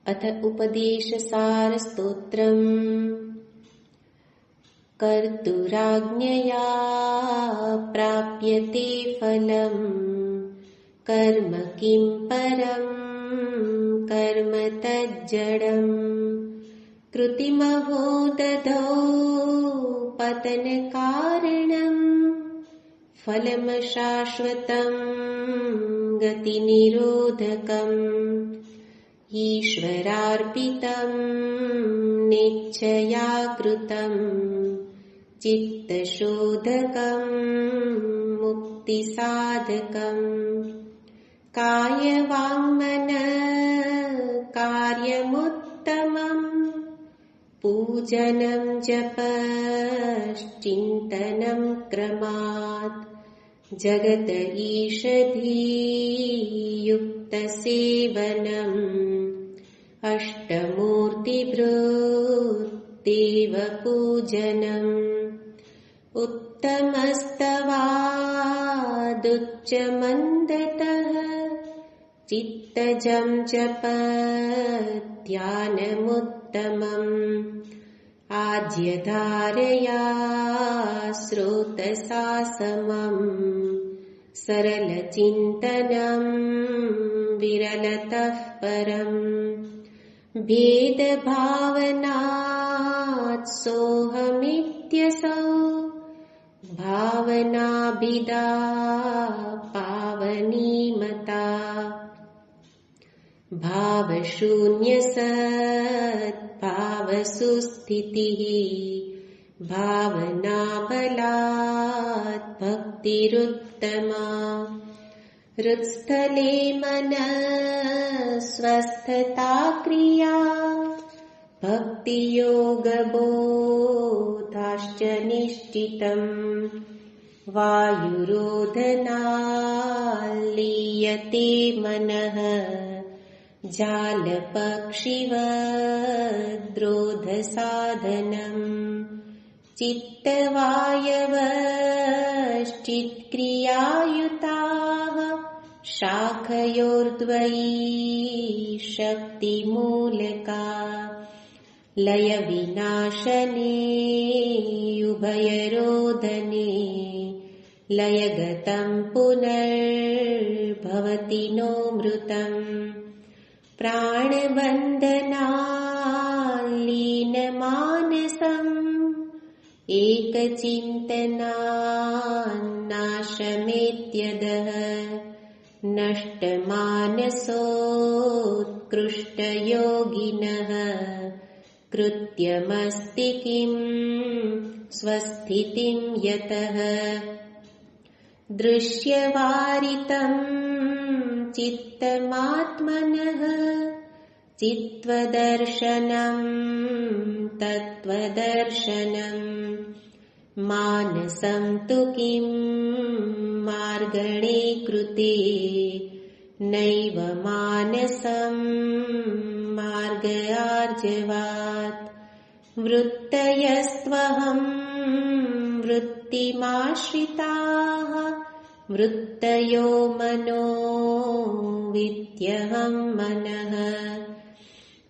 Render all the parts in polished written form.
अथ उपदेशसारस्तोत्रम्। कर्तुराज्ञया प्राप्यते फलम्, कर्म किं परम् कर्म तज्जडम्। कृतिमहो दधौ पतनकारणम्, फलमशाश्वतम् गतिनिरोधकम्। ईश्वरार्पितम् नेच्छया कृतम्, चित्तशोधकम् मुक्तिसाधकम्। कायवाङ्मनः कार्यमुत्तमम्, पूजनं जपश्चिन्तनं क्रमात्। जगत ईषधीयुक्तसेवनम्, अष्टमूर्तिभृत्देवपूजनम्। उत्तमस्तवादुच्चमन्दतः, चित्तजं जपध्यानमुत्तमम्। आज्यधारया स्रोतसा समम्, सरलचिन्तनम् विरलतः परम्। भेदभावनात् सोऽहमित्यसौ, भावनाभिदा पावनीमता। भावशून्यसद्भावसुस्थितिः, भावनाबलात् भक्तिरुत्तमा। हृत्स्थले मनः स्वस्थता क्रिया, भक्तियोगबोधाश्च निश्चितम्। वायुरोधनाल्लीयते मनः, जालपक्षिवद्रोधसाधनम्। चित्तवायवश्चित्क्रियायुताः, शाखयोर्द्वयी शक्तिमूलका। लयविनाशने उभयरोधने, लयगतं पुनर्भवति नो मृतम्। प्राणबन्धनाल्लीनमानसम्, एकचिन्तनान्नाशमेत्यदः। नष्टमानसोत्कृष्टयोगिनः, कृत्यमस्ति किं स्वस्थितिं यतः। दृश्यवारितं चित्तमात्मनः, चित्त्वदर्शनं तत्त्वदर्शनम्। मानसं तु किं मार्गणे कृते, नैव मानसं मार्गार्जवात्। वृत्तयस्त्वहं वृत्तिमाश्रिताः, वृत्तयो मनो विद्यहं मनः।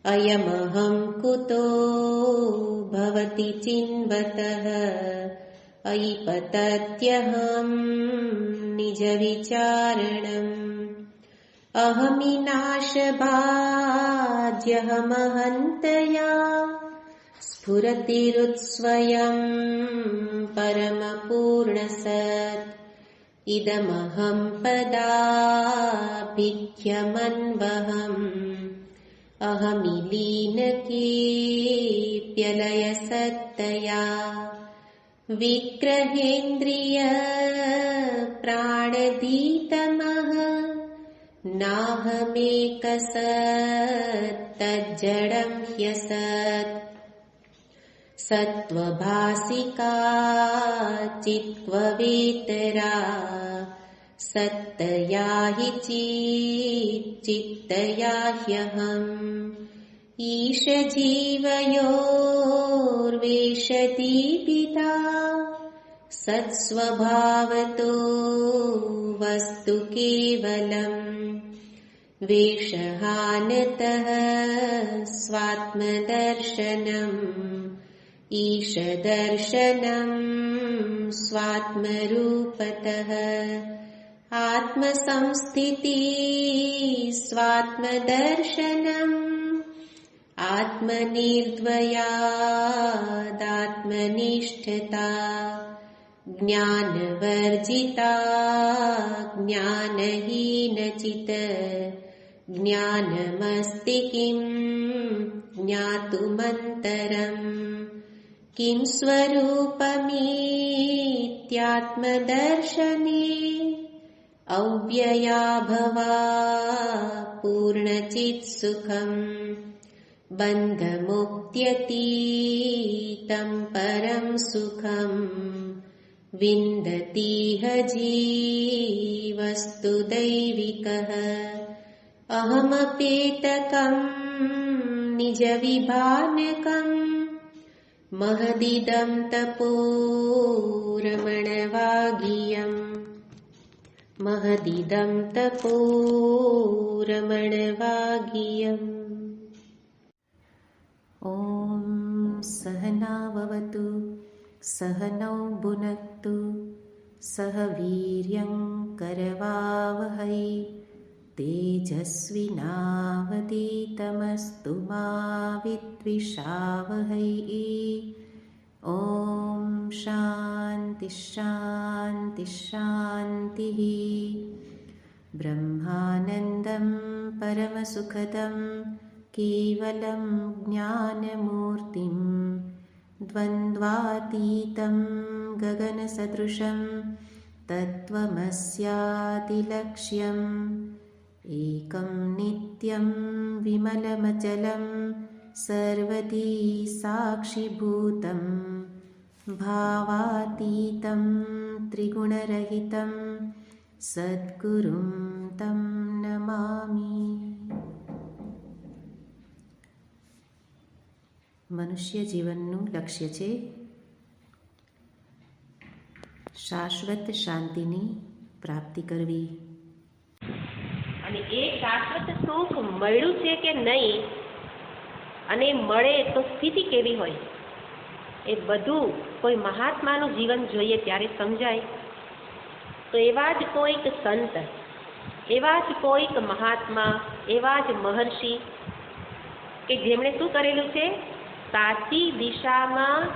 अयमहं कुतो भवति चिन्वतः, अयि पतत्यहं निजविचारणम्। अहमिनाशभाज्यहमहन्तया, स्फुरतिरुत्स्वयं परमपूर्णसत्। इदमहं पदाभिख्यमन्वहम्, अहमिलीनकेऽप्यलयसत्तया। विग्रहेन्द्रियप्राणधीतमः, नाहमेकसत्तज्जडं ह्यसत्। सत्त्वभासिका चित्त्ववेतरा, सत्तया हि चित्तया ह्यहम्। ईशजीवयोर्वेषदीपिता, सत्स्वभावतो वस्तु केवलम्। वेषहानतः स्वात्मदर्शनम् ईशदर्शनम् स्वात्मरूपतः आत्मसंस्थिति स्वात्मदर्शनम् आत्मनिर्द्वयादात्मनिष्ठता ज्ञानवर्जिता ज्ञानहीनचित् ज्ञानमस्ति किम् ज्ञातुमन्तरम् किं स्वरूपमित्यात्मदर्शने अव्यया भवा पूर्णचित्सुखम् बन्धमुक्त्यतीतं परं सुखम् विन्दतीह जीवस्तु दैविकः अहमपेतकम् निजविभानकम् महदिदं तपो रमणवागीयम् महदिदं तपो रमणवागीयम्। ॐ सहनाववतु सहनौ भुनक्तु सह वीर्यं करवावहै तेजस्विनावधीतमस्तु मा विद्विषावहै। ॐ शान्ति शान्ति शान्तिः। ब्रह्मानन्दं परमसुखदं केवलं ज्ञानमूर्तिं द्वन्द्वातीतं गगनसदृशं तत्त्वमस्यादिलक्ष्यम् एकं नित्यं विमलमचलं सर्वदी साक्षिभूतं भावातीतं त्रिगुणरहितं सद्गुरुं तं नमामि। મનુષ્ય જીવનનું લક્ષ્ય છે શાશ્વત શાંતિની પ્રાપ્તિ કરવી, અને એ શાશ્વત સુખ મળ્યું છે કે નહીં, અને મળે તો સ્થિતિ કેવી હોય, એ બધું કોઈ મહાત્માનું જીવન જોઈએ ત્યારે સમજાય. તો એવા જ કોઈક સંત, એવા જ કોઈક મહાત્મા, એવા જ મહર્ષિ કે જેમણે શું કરેલું છે, સાચી દિશામાં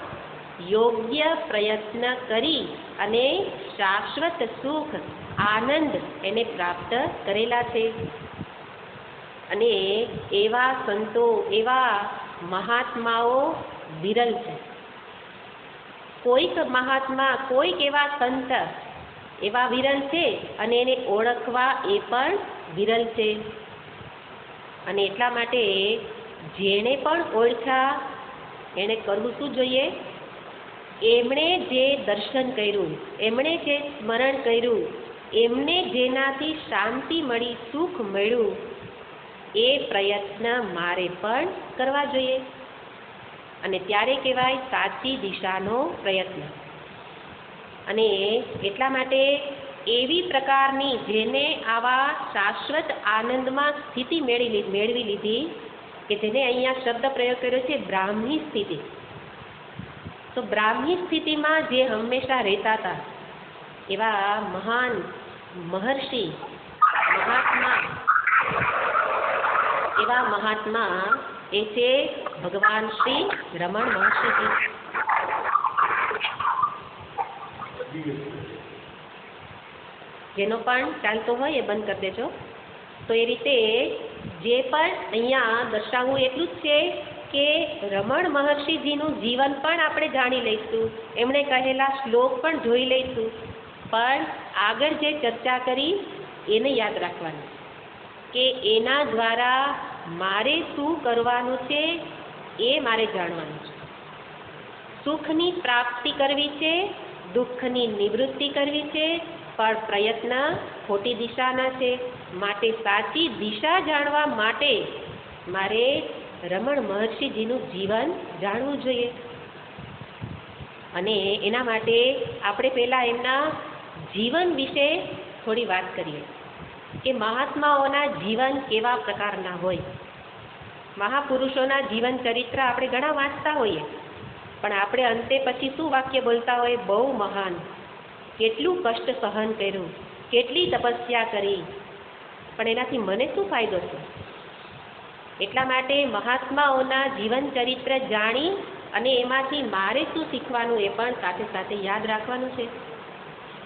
યોગ્ય પ્રયત્ન કરી અને શાશ્વત સુખ આનંદ એને પ્રાપ્ત કરેલા છે. અને એવા સંતો, એવા મહાત્માઓ વિરલ છે. કોઈક મહાત્મા, કોઈક એવા સંત એવા વિરલ છે, અને એને ઓળખવા એ પણ વિરલ છે. અને એટલા માટે જેણે પણ ઓળખ્યા એણે કરવું શું જોઈએ? એમણે જે દર્શન કર્યું, એમણે જે સ્મરણ કર્યું, એમને જેનાથી શાંતિ મળી, સુખ મળ્યું, એ પ્રયત્ન મારે પણ કરવા જોઈએ. અને ત્યારે કહેવાય સાચી દિશાનો પ્રયત્ન. અને એટલા માટે એવી પ્રકારની જેને આવા શાશ્વત આનંદમાં સ્થિતિ મેળવી લીધી, કે જેને અહીંયા શબ્દ પ્રયોગ કર્યો છે બ્રાહ્મી સ્થિતિ. તો બ્રાહ્મી સ્થિતિમાં જે હંમેશા રહેતા હતા એવા મહાન મહર્ષિ, મહાત્મા, એવા મહાત્મા એ છે ભગવાન શ્રી રમણ મહર્ષિજી. જેનો પણ ચાલતો હોય એ બંધ કરી દેજો. તો એ રીતે જે પણ અહીંયા દર્શાવવું એટલું જ છે કે રમણ મહર્ષિજીનું જીવન પણ આપણે જાણી લઈશું, એમણે કહેલા શ્લોક પણ જોઈ લઈશું, પણ આગળ જે ચર્ચા કરી એને યાદ રાખવાનું કે એના દ્વારા મારે શું કરવાનું છે એ મારે જાણવાનું છે. સુખની પ્રાપ્તિ કરવી છે, દુઃખની નિવૃત્તિ કરવી છે, પણ પ્રયત્ન ખોટી દિશાના છે. માટે સાચી દિશા જાણવા માટે મારે રમણ મહર્ષિજીનું જીવન જાણવું જોઈએ. અને એના માટે આપણે પહેલાં એમના જીવન વિશે થોડી વાત કરીએ. કે મહાત્માઓના જીવન કેવા પ્રકારના હોય. મહાપુરુષોના જીવન ચરિત્ર આપણે ઘણા વાંચતા હોઈએ, પણ આપણે અંતે પછી શું વાક્ય બોલતા હોય? બહુ મહાન, કેટલું કષ્ટ સહન કર્યું, કેટલી તપસ્યા કરી, પણ એનાથી મને શું ફાયદો છે? એટલા માટે મહાત્માઓના જીવન ચરિત્ર જાણી અને એમાંથી મારે શું શીખવાનું એ પણ સાથે સાથે યાદ રાખવાનું છે.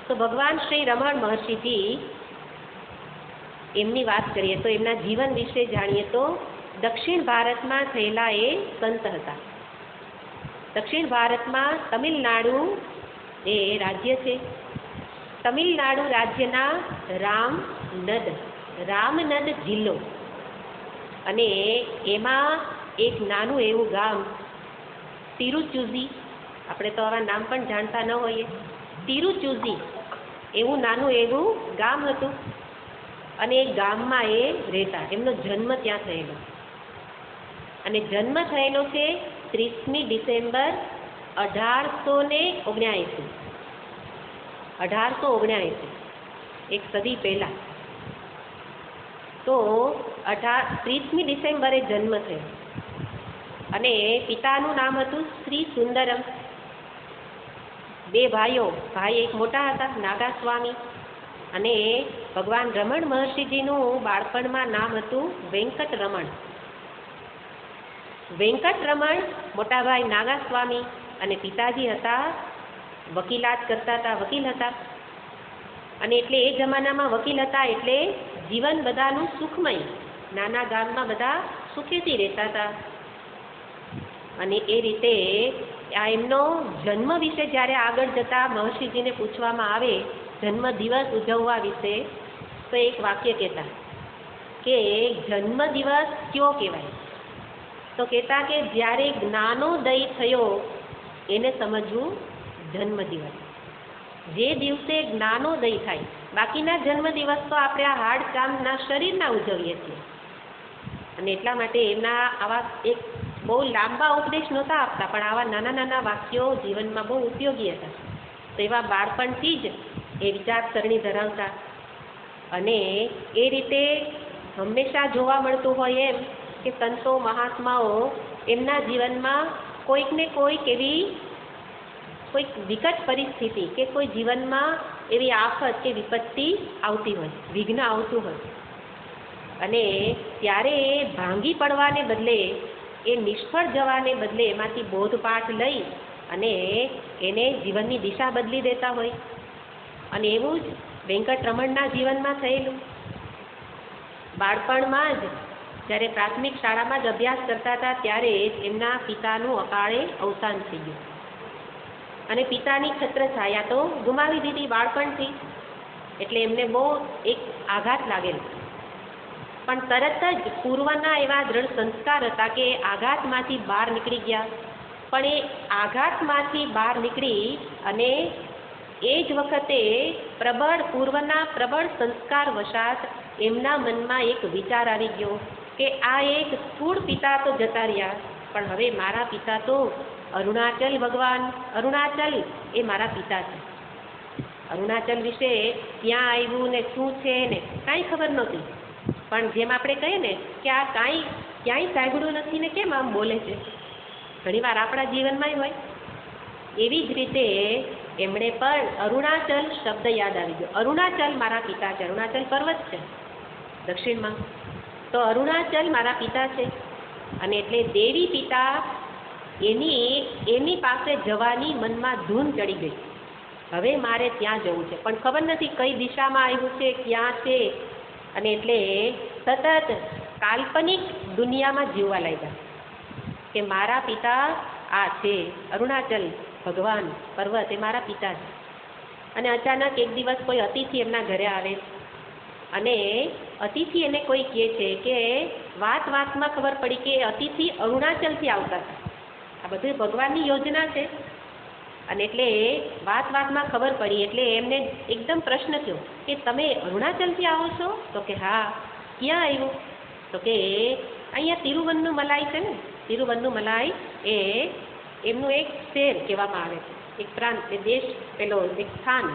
તો ભગવાન શ્રી રમણ મહર્ષિજી, એમની વાત કરીએ તો એમના જીવન વિશે જાણીએ તો દક્ષિણ ભારતમાં થયેલા એ સંત હતા. દક્ષિણ ભારતમાં તમિલનાડુ એ રાજ્ય છે. તમિલનાડુ રાજ્યના રામનદ જિલ્લો, અને એમાં એક નાનું એવું ગામ તિરુચુઝી, આપણે તો આવા નામ પણ જાણતા ન હોઈએ, તિરુચુઝી એવું નાનું એવું ગામ હતું. અને એ ગામમાં એ રહેતા, એમનો જન્મ ત્યાં થયેલો. અને જન્મ થયેલો છે 30મી ડિસેમ્બર 1879, એક સદી પહેલા. તો 30મી ડિસેમ્બરે જન્મ થયો. અને પિતાનું નામ હતું શ્રી સુંદરમ. બે ભાઈઓ, ભાઈ એક મોટા હતા નાગા સ્વામી, અને ભગવાન રમણ મહર્ષિજીનું બાળપણમાં નામ હતું વેંકટરમણ. વેંકટરમણ મોટા ભાઈ નાગા સ્વામી, અને પિતાજી હતા વકીલાત કરતા હતા, વકીલ હતા. અને એટલે એ જમાનામાં વકીલ હતા એટલે જીવન બધાનું સુખમય, નાના ગામમાં બધા સુખેથી રહેતા હતા. અને એ રીતે આ એમનો જન્મ વિશે જ્યારે આગળ જતા મહર્ષિજીને પૂછવામાં આવે જન્મ દિવસ ઉજવવા વિશે, તો એક વાક્ય કહેતા કે જન્મ દિવસ કયો કહેવાય? તો કહેતા કે જ્યારે જ્ઞાનોદય થયો એને સમજવું જન્મ દિવસ. જે દિવસે જ્ઞાનોદય થાય, બાકીના જન્મ દિવસ તો આપણે આ હાડકામના શરીરના ઉજવીએ છીએ. અને એટલા માટે એમના આવા એક બહુ લાંબા ઉપદેશ નહોતા આપતા, પણ આવા નાના નાના વાક્યો જીવનમાં બહુ ઉપયોગી હતા. તો એવા બાળપણથી જ એ વિચારસરણી ધરાવતા. અને એ રીતે હંમેશા જોવા મળતું હોય એમ કે સંતો મહાત્માઓ એમના જીવનમાં કોઈકને કોઈક એવી કોઈક વિકટ પરિસ્થિતિ કે કોઈ જીવનમાં એવી આફત કે વિપત્તિ આવતી હોય, વિઘ્ન આવતું હોય, અને ત્યારે એ ભાંગી પડવાને બદલે, એ નિષ્ફળ જવાને બદલે એમાંથી બોધપાઠ લઈ અને એને જીવનની દિશા બદલી દેતા હોય. અને એવું જ વેંકટરમણના જીવનમાં થયેલું. બાળપણમાં જ જ્યારે પ્રાથમિક શાળામાં જ અભ્યાસ કરતા હતા ત્યારે એમના પિતાનું અકાળે અવસાન થઈ ગયું. અને પિતાની છત્રછાયા તો ગુમાવી દીધી બાળપણથી. એટલે એમને બહુ એક આઘાત લાગેલો. પણ તરત જ પૂર્વના એવા દ્રઢ સંસ્કાર હતા કે આઘાતમાંથી બહાર નીકળી ગયા. પણ એ આઘાતમાંથી બહાર નીકળી અને એ જ વખતે પૂર્વના પ્રબળ સંસ્કાર વશાત એમના મનમાં એક વિચાર આવી ગયો કે આ એક સ્થૂળ પિતા તો જતા રહ્યા, પણ હવે મારા પિતા તો અરુણાચલ ભગવાન, અરુણાચલ એ મારા પિતા છે. અરુણાચલ વિશે ક્યાં આવ્યું ને શું છે ને કાંઈ ખબર નહોતી. પણ જેમ આપણે કહીએ ને કે આ ક્યાંય સાંભળ્યું નથી ને કેમ આમ બોલે છે, ઘણીવાર આપણા જીવનમાં હોય. એવી જ રીતે એમણે પણ અરુણાચલ શબ્દ યાદ આવી ગયો. અરુણાચલ મારા પિતા છે. અરુણાચલ પર્વત છે દક્ષિણમાં, તો અરુણાચલ મારા પિતા છે. અને એટલે દેવી પિતા એની પાસે જવાની મનમાં ધૂન ચડી ગઈ. હવે મારે ત્યાં જવું છે, પણ ખબર નથી કઈ દિશામાં આવ્યું છે, ક્યાં છે. અને એટલે સતત કાલ્પનિક દુનિયામાં જીવવા લાગ્યા કે મારા પિતા આ છે, અરુણાચલ ભગવાન પર્વત એ મારા પિતા છે. અને અચાનક એક દિવસ કોઈ અતિથિ એમના ઘરે આવે, અને અતિથિ એને કોઈ કહે છે કે વાતમાં ખબર પડી કે અતિથિ અરુણાચલથી આવતા હતા. આ બધું ભગવાનની યોજના છે. અને એટલે વાતમાં ખબર પડી એટલે એમને એકદમ પ્રશ્ન થયો કે તમે અરુણાચલથી આવો છો? તો કે હા. ક્યાં આવ્યું? તો કે અહીંયા તિરુવન્નુમલાઈ છે ને, તિરુવન્નુમલાઈ એ એમનું એક શહેર કહેવામાં આવે છે, એક પ્રાંત, એ દેશ, પેલો એક સ્થાન.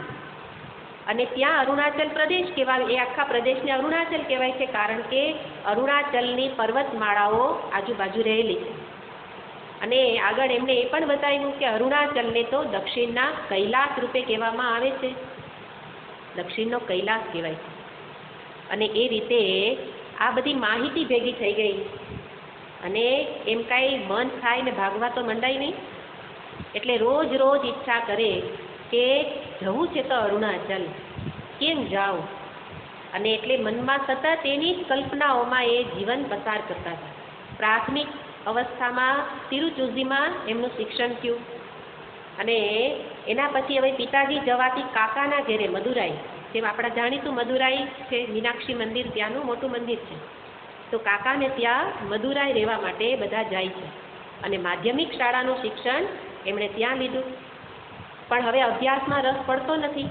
અને ત્યાં અરુણાચલ પ્રદેશ કહેવાય, એ આખા પ્રદેશને અરુણાચલ કહેવાય છે, કારણ કે અરુણાચલની પર્વતમાળાઓ આજુબાજુ રહેલી છે. અને આગળ એમણે એ પણ બતાવ્યું કે અરુણાચલને તો દક્ષિણના કૈલાસ રૂપે કહેવામાં આવે છે, દક્ષિણનો કૈલાસ કહેવાય છે. અને એ રીતે આ બધી માહિતી ભેગી થઈ ગઈ અને એમ કાંઈ મન થાય ને ભાગવા તો મંડાય નહીં. એટલે રોજ રોજ ઈચ્છા કરે કે જવું છે તો અરુણાચલ, કેમ જાઉં? અને એટલે મનમાં સતત એની જ કલ્પનાઓમાં એ જીવન પસાર કરતા હતા. પ્રાથમિક અવસ્થામાં તિરુચુંજીમાં એમનું શિક્ષણ થયું અને એના પછી હવે પિતાજી જવાથી કાકાના ઘેરે મદુરાઈ, જેમ આપણા જાણીતું મદુરાઈ છે મીનાક્ષી મંદિર, ત્યાંનું મોટું મંદિર છે, તો કાકાને ત્યાં મદુરાઈ રહેવા માટે બધા જાય છે. અને માધ્યમિક શાળાનું શિક્ષણ એમણે ત્યાં લીધું. પણ હવે અભ્યાસમાં રસ પડતો નથી.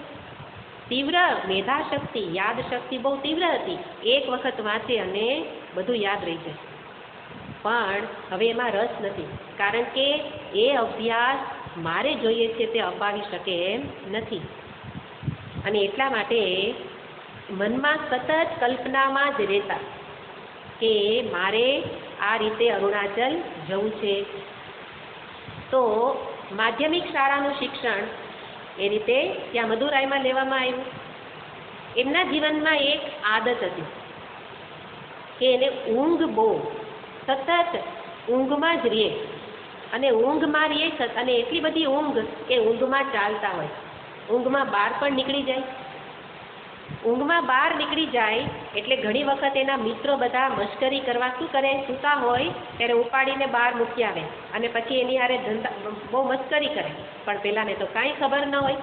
તીવ્ર મેધાશક્તિ, યાદ શક્તિ બહુ તીવ્ર હતી, એક વખત વાંચે અને બધું યાદ રહી જાય. પણ હવે એમાં રસ નથી, કારણ કે એ અભ્યાસ મારે જોઈએ છે તે અપાવી શકે એમ નથી. અને એટલા માટે મનમાં સતત કલ્પનામાં જ રહેતા કે મારે આ રીતે અરુણાચલ જવું છે. તો માધ્યમિક શાળાનું શિક્ષણ એ રીતે ત્યાં મદુરાઈમાં લેવામાં આવ્યું. એમના જીવનમાં એક આદત હતી કે એને ઊંઘ બહુ, સતત ઊંઘમાં જ રહે. અને ઊંઘમાં રહે અને એટલી બધી ઊંઘ કે ઊંઘમાં ચાલતા હોય, ઊંઘમાં બહાર પણ નીકળી જાય. ઊંઘમાં બહાર નીકળી જાય એટલે ઘણી વખત એના મિત્રો બધા મશ્કરી કરવા શું કરે, સૂતા હોય ત્યારે ઉપાડીને બહાર મૂકી આવે અને પછી એની હારે બહુ મશ્કરી કરે. પણ પેલાને તો કાંઈ ખબર ન હોય.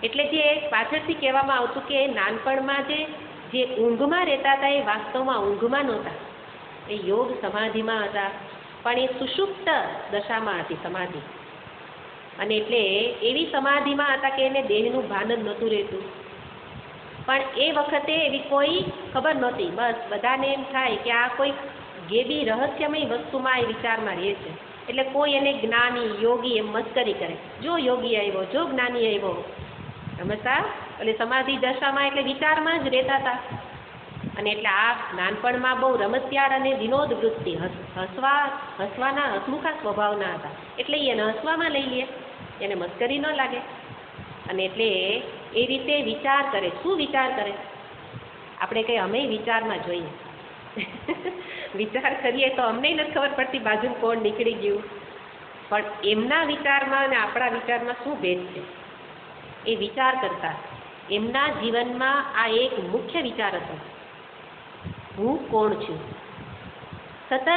એટલે જે પાછળથી કહેવામાં આવતું કે નાનપણમાં જે ઊંઘમાં રહેતા હતા એ વાસ્તવમાં ઊંઘમાં નહોતા, એ યોગ સમાધિમાં હતા, પણ એ સુષુપ્ત દશામાં હતી સમાધિ. અને એટલે એવી સમાધિમાં હતા કે એને દેહનું ભાન જ નહોતું રહેતું. પણ એ વખતે એવી કોઈ ખબર નહોતી. બસ બધાને એમ થાય કે આ કોઈ ગેબી રહસ્યમય વસ્તુમાં એ વિચારમાં રહે છે. એટલે કોઈ એને જ્ઞાની યોગી એમ મસ્કરી કરે, જો યોગી આવ્યો, જો જ્ઞાની આવ્યો. હંમેશા એટલે સમાધિ દશામાં એટલે વિચારમાં જ રહેતા હતા. અને એટલે આ નાનપણમાં બહુ રમતિયાળ અને વિનોદ વૃત્તિ, હસવાના હસમુખા સ્વભાવના હતા. એટલે એને હસવામાં લઈ લે, એને મસ્કરી ન લાગે. અને એટલે એ રીતે વિચાર કરે. શું વિચાર કરે? આપણે કંઈ અમે વિચારમાં જોઈએ. વિચાર કરીએ તો અમને નથી ખબર પડતી બાજુ કોણ નીકળી ગયું. પણ એમના વિચારમાં અને આપણા વિચારમાં શું ભેદ છે એ વિચાર કરતા. એમના જીવનમાં આ એક મુખ્ય વિચાર હતો, હું કોણ છું. સતત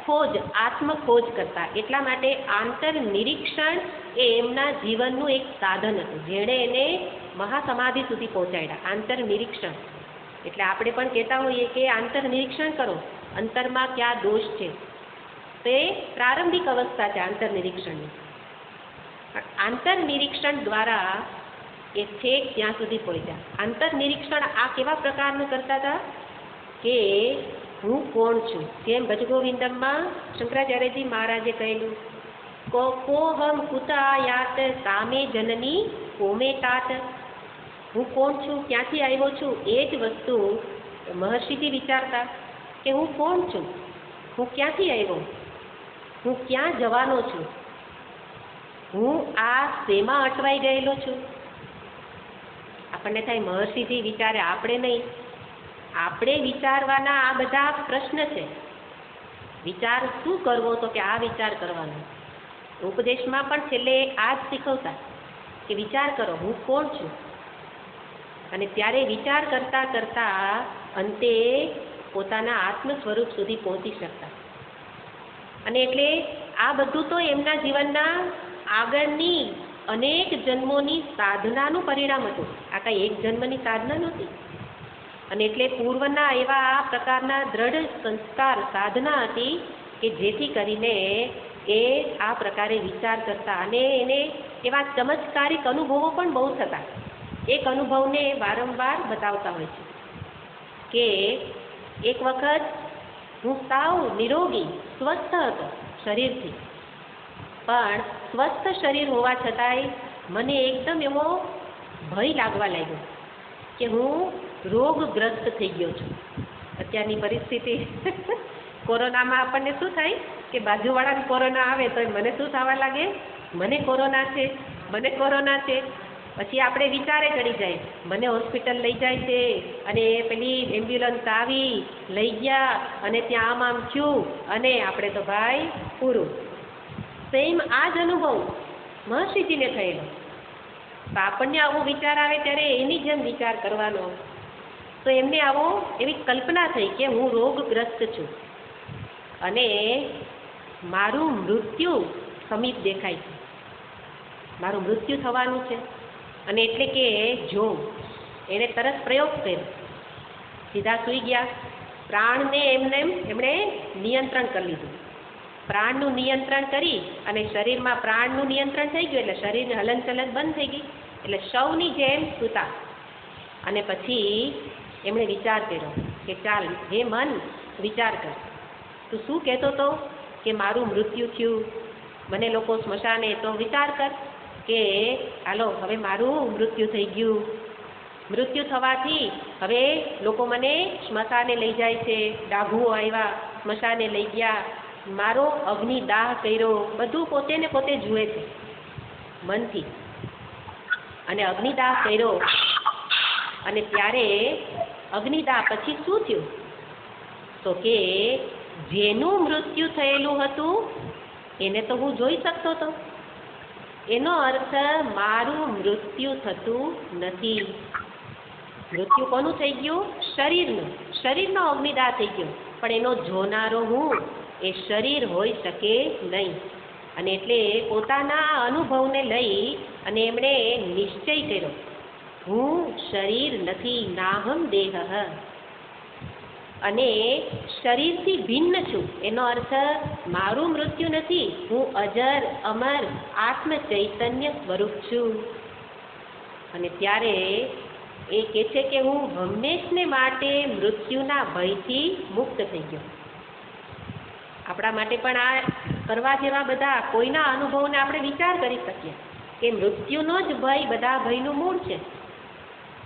ખોજ, આત્મખોજ કરતા. એટલા માટે આંતરનિરીક્ષણ એ એમના જીવનનું એક સાધન હતું, જેણે એને મહાસમાધિ સુધી પહોંચાડ્યા. આંતરનિરીક્ષણ એટલે આપણે પણ કહેતા હોઈએ કે આંતરનિરીક્ષણ કરો, અંતરમાં ક્યાં દોષ છે. તે પ્રારંભિક અવસ્થા છે આંતરનિરીક્ષણની. આંતરનિરીક્ષણ દ્વારા એ છેક ત્યાં સુધી પહોંચ્યા. આંતરનિરીક્ષણ આ કેવા પ્રકારનું કરતા હતા કે હું કોણ છું. જેમ ભજગોવિંદમમાં શંકરાચાર્યજી મહારાજે કહેલું, કોહમ કુતાયાત કામે જનની કોમે તાત. હું કોણ છું, ક્યાંથી આવ્યો છું, એ જ વસ્તુ મહર્ષિજી વિચારતા કે હું કોણ છું, હું ક્યાંથી આવ્યો, હું ક્યાં જવાનો છું, હું આ શેમાં અટવાઈ ગયેલો છું. આપણને થાય મહર્ષિજી વિચારે, આપણે નહીં. આપણે વિચારવાના આ બધા પ્રશ્ન છે. વિચાર શું કરવો, તો કે આ વિચાર કરવાનો. ઉપદેશમાં પણ છેલ્લે આ જ શીખવતા કે વિચાર કરો, હું કોણ છું. અને ત્યારે વિચાર કરતા કરતા અંતે પોતાના આત્મ સ્વરૂપ સુધી પહોંચી શકતા. અને એટલે આ બધું તો એમના જીવનના આગળની અનેક જન્મોની સાધનાનું પરિણામ હતું. આ કાંઈ એક જન્મની સાધના નહોતી. અને એટલે પૂર્વના એવા આ પ્રકારના દ્રઢ સંસ્કાર સાધના હતી કે જેથી કરીને એ આ પ્રકારે વિચાર કરતા. અને એને એવા ચમત્કારિક અનુભવો પણ બહુ થતા. એક અનુભવને વારંવાર બતાવતા હોય છે કે એક વખત હું સાવ નિરોગી સ્વસ્થ હતો શરીરથી, પણ સ્વસ્થ શરીર હોવા છતાંય મને એકદમ એવો ભય લાગવા લાગ્યો કે હું રોગગ્રસ્ત થઈ ગયો છું. અત્યારની પરિસ્થિતિ કોરોનામાં આપણને શું થાય કે બાજુવાળાને કોરોના આવે તો મને શું થવા લાગે, મને કોરોના છે, મને કોરોના છે. પછી આપણે વિચારે ચડી જાય, મને હોસ્પિટલ લઈ જાય છે અને પેલી એમ્બ્યુલન્સ આવી લઈ ગયા અને ત્યાં આમ થયું અને આપણે તો ભાઈ પૂરું. સેમ આ જ અનુભવ મહર્ષિજીને થયેલો. તો આપણને આવો વિચાર આવે ત્યારે એની જેમ વિચાર કરવાનો. તો એમને એવી કલ્પના થઈ કે હું રોગગ્રસ્ત છું અને મારું મૃત્યુ સમીપ દેખાય છે, મારું મૃત્યુ થવાનું છે. અને એટલે કે જો એણે તરત પ્રયોગ કર્યો, સીધા સૂઈ ગયા. પ્રાણને એમણે નિયંત્રણ કરી લીધું. પ્રાણનું નિયંત્રણ કરી અને શરીરમાં પ્રાણનું નિયંત્રણ થઈ ગયું એટલે શરીરની હલનચલન બંધ થઈ ગઈ. એટલે સૌની જેમ સૂતા. અને પછી એમણે વિચાર કર્યો કે ચાલ હે મન વિચાર કર, તું શું કહેતો હતો કે મારું મૃત્યુ થયું, મને લોકો સ્મશાને, તો વિચાર કર કે હાલો હવે મારું મૃત્યુ થઈ ગયું. મૃત્યુ થવાથી હવે લોકો મને સ્મશાને લઈ જાય છે, ડાઘુઓ આવ્યા સ્મશાને લઈ ગયા, મારો અગ્નિદાહ કર્યો, બધું પોતે ને પોતે જુએ છે મનથી. અને અગ્નિદાહ કર્યો અને ત્યારે અગ્નિદાહ પછી શું થયું તો કે જેનું મૃત્યુ થયેલું હતું એને તો હું જોઈ શકતો હતો. એનો અર્થ મારું મૃત્યુ થતું નથી. મૃત્યુ કોનું થઈ ગયું? શરીરનું. શરીરનો અગ્નિદાહ થઈ ગયો, પણ એનો જોનારો હું એ શરીર હોઈ શકે નહીં. અને એટલે પોતાના અનુભવને લઈ અને એમણે નિશ્ચય કર્યો, હું શરીર નથી, નાહમ દેહ, અને શરીરથી ભિન્ન છું. એનો અર્થ મારું મૃત્યુ નથી, હું અજર અમર આત્મ ચૈતન્ય સ્વરૂપ છું. અને ત્યારે એ કહે છે કે હું હંમેશને માટે મૃત્યુના ભયથી મુક્ત થઈ ગયો. આપણા માટે પણ આ કરવા જેવા બધા કોઈના અનુભવને આપણે વિચાર કરી શકીએ કે મૃત્યુનો જ ભય બધા ભયનું મૂળ છે.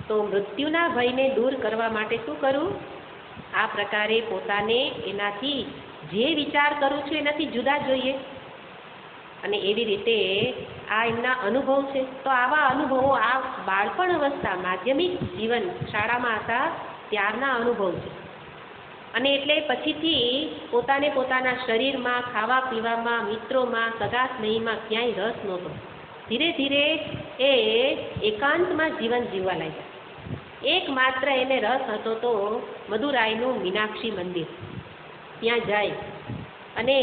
તો મૃત્યુના ભયને દૂર કરવા માટે શું કરવું? આ પ્રકારે પોતાને એનાથી જે વિચાર કરું છું એનાથી જુદા જોઈએ. અને એવી રીતે આ એમના અનુભવ છે. તો આવા અનુભવો આ બાળપણ અવસ્થા, માધ્યમિક જીવન શાળામાં હતા ત્યારના અનુભવ છે. અને એટલે પછીથી પોતાને પોતાના શરીરમાં, ખાવા પીવામાં, મિત્રોમાં, સગા સ્નેહીમાં ક્યાંય રસ નહોતો. ધીરે ધીરે એ એકાંતમાં જીવન જીવવા લાગ્યા. એકમાત્ર એને રસ હતો તો મદુરાઈનું મીનાક્ષી મંદિર. ત્યાં જાય અને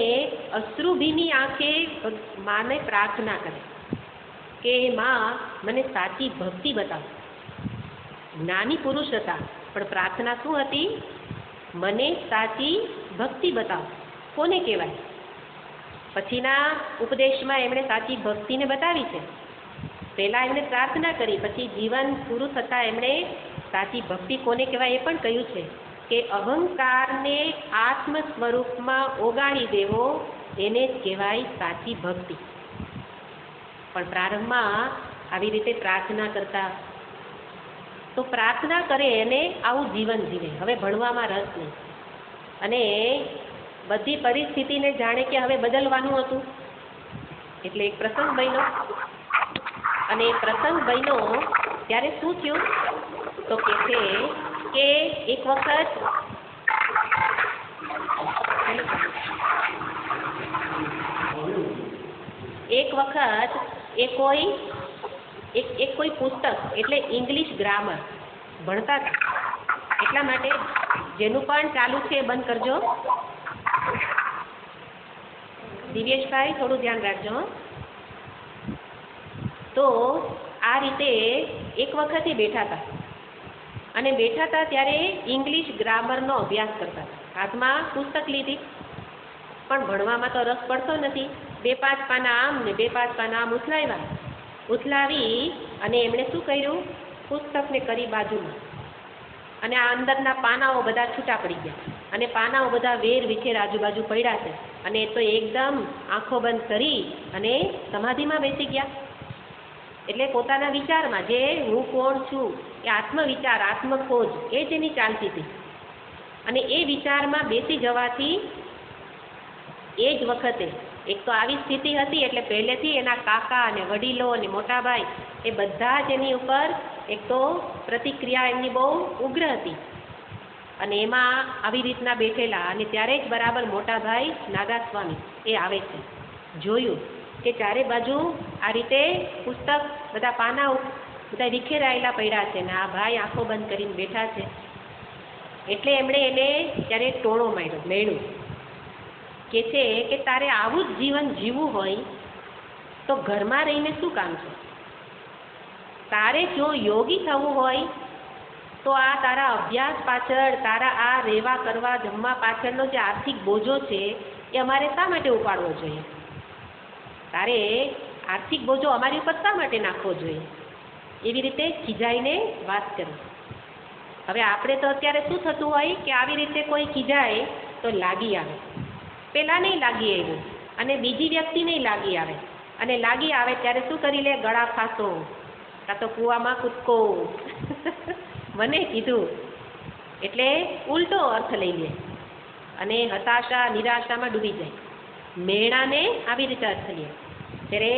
અશ્રુભીની આંખે માને પ્રાર્થના કરે કે માં મને સાચી ભક્તિ બતાવો. જ્ઞાની પુરુષ હતા, પણ પ્રાર્થના શું હતી? મને સાચી ભક્તિ બતાવો. કોને કહેવાય? પછીના ઉપદેશમાં એમણે સાચી ભક્તિને બતાવી છે. પહેલાં એમણે પ્રાર્થના કરી, પછી જીવન પૂરું થતાં એમણે સાચી ભક્તિ કોને કહેવાય એ પણ કહ્યું છે કે અહંકારને આત્મ સ્વરૂપમાં ઓગાળી દેવો એને જ કહેવાય સાચી ભક્તિ. પણ પ્રારંભમાં આવી રીતે પ્રાર્થના કરતા. તો પ્રાર્થના કરે અને આવું જીવન જીવે. હવે ભણવામાં રસ નહીં અને બધી પરિસ્થિતિને જાણે કે હવે બદલવાનું હતું. એટલે એક પ્રસંગ બન્યો અને પ્રસંગ બન્યો ત્યારે શું થયું તો કે છે કે એક વખત કોઈ પુસ્તક એટલે ઇંગ્લિશ ગ્રામર ભણતા હતા. એટલા માટે જેનું પણ ચાલુ છે એ બંધ કરજો. દિવ્યેશભાઈ થોડું ધ્યાન રાખજો. તો આ રીતે એક વખત એ બેઠા હતા અને બેઠા હતા ત્યારે ઇંગ્લિશ ગ્રામરનો અભ્યાસ કરતા હતા. હાથમાં પુસ્તક લીધી, પણ ભણવામાં તો રસ પડતો નથી. 2-5 પાના આમ ને 2-5 પાના આમ ઉથલાવી અને એમણે શું કર્યું? પુસ્તકને કરી બાજુમાં અને આ અંદરના પાનાઓ બધા છૂટા પડી ગયા અને પાનાઓ બધા વેર વિખેર આજુબાજુ પડ્યા છે. અને તો એકદમ આંખો બંધ કરી અને સમાધિમાં બેસી ગયા. એટલે પોતાના વિચારમાં જે હું કોણ છું એ આત્મવિચાર, આત્મખોજ એ જ એની ચાલતી હતી. અને એ વિચારમાં બેસી જવાથી એ જ વખતે એક તો આવી સ્થિતિ હતી એટલે પહેલેથી એના કાકા અને વડીલો અને મોટાભાઈ એ બધા જ એની ઉપર એક તો પ્રતિક્રિયા એમની બહુ ઉગ્ર હતી. અને એમાં આવી રીતના બેઠેલા અને ત્યારે જ બરાબર મોટાભાઈ નાગાસ્વામી એ આવે છે. જોયું કે ચારે બાજુ આ રીતે પુસ્તક બધા પાના બધા વિખેરાયેલા પડ્યા છે ને આ ભાઈ આંખો બંધ કરીને બેઠા છે. એટલે એમણે એને ત્યારે ટોણો મેળ્યું કે છે કે તારે આવું જ જીવન જીવવું હોય તો ઘરમાં રહીને શું કામ છે? તારે જો યોગી થવું હોય તો આ તારા અભ્યાસ પાછળ, તારા આ રહેવા કરવા જમવા પાછળનો જે આર્થિક બોજો છે એ અમારે શા માટે ઉપાડવો જોઈએ? તારે આર્થિક બોજો અમારી ઉપર શા માટે નાખવો જોઈએ? એવી રીતે ખીજાઈને વાત કરી. હવે આપણે તો અત્યારે શું થતું હોય કે આવી રીતે કોઈ ખીજાય તો લાગી આવે. પેલા નહીં લાગી આવ્યું અને બીજી વ્યક્તિ નહીં લાગી આવે, અને લાગી આવે ત્યારે શું કરી લે? ગળા ફાંસો, કાં તો કૂવામાં કૂદકો મને કીધું, એટલે ઉલટો અર્થ લઈ લે અને હતાશા નિરાશામાં ડૂબી જાય. મેણાને આવી રીતે અર્થ લે. ત્યારે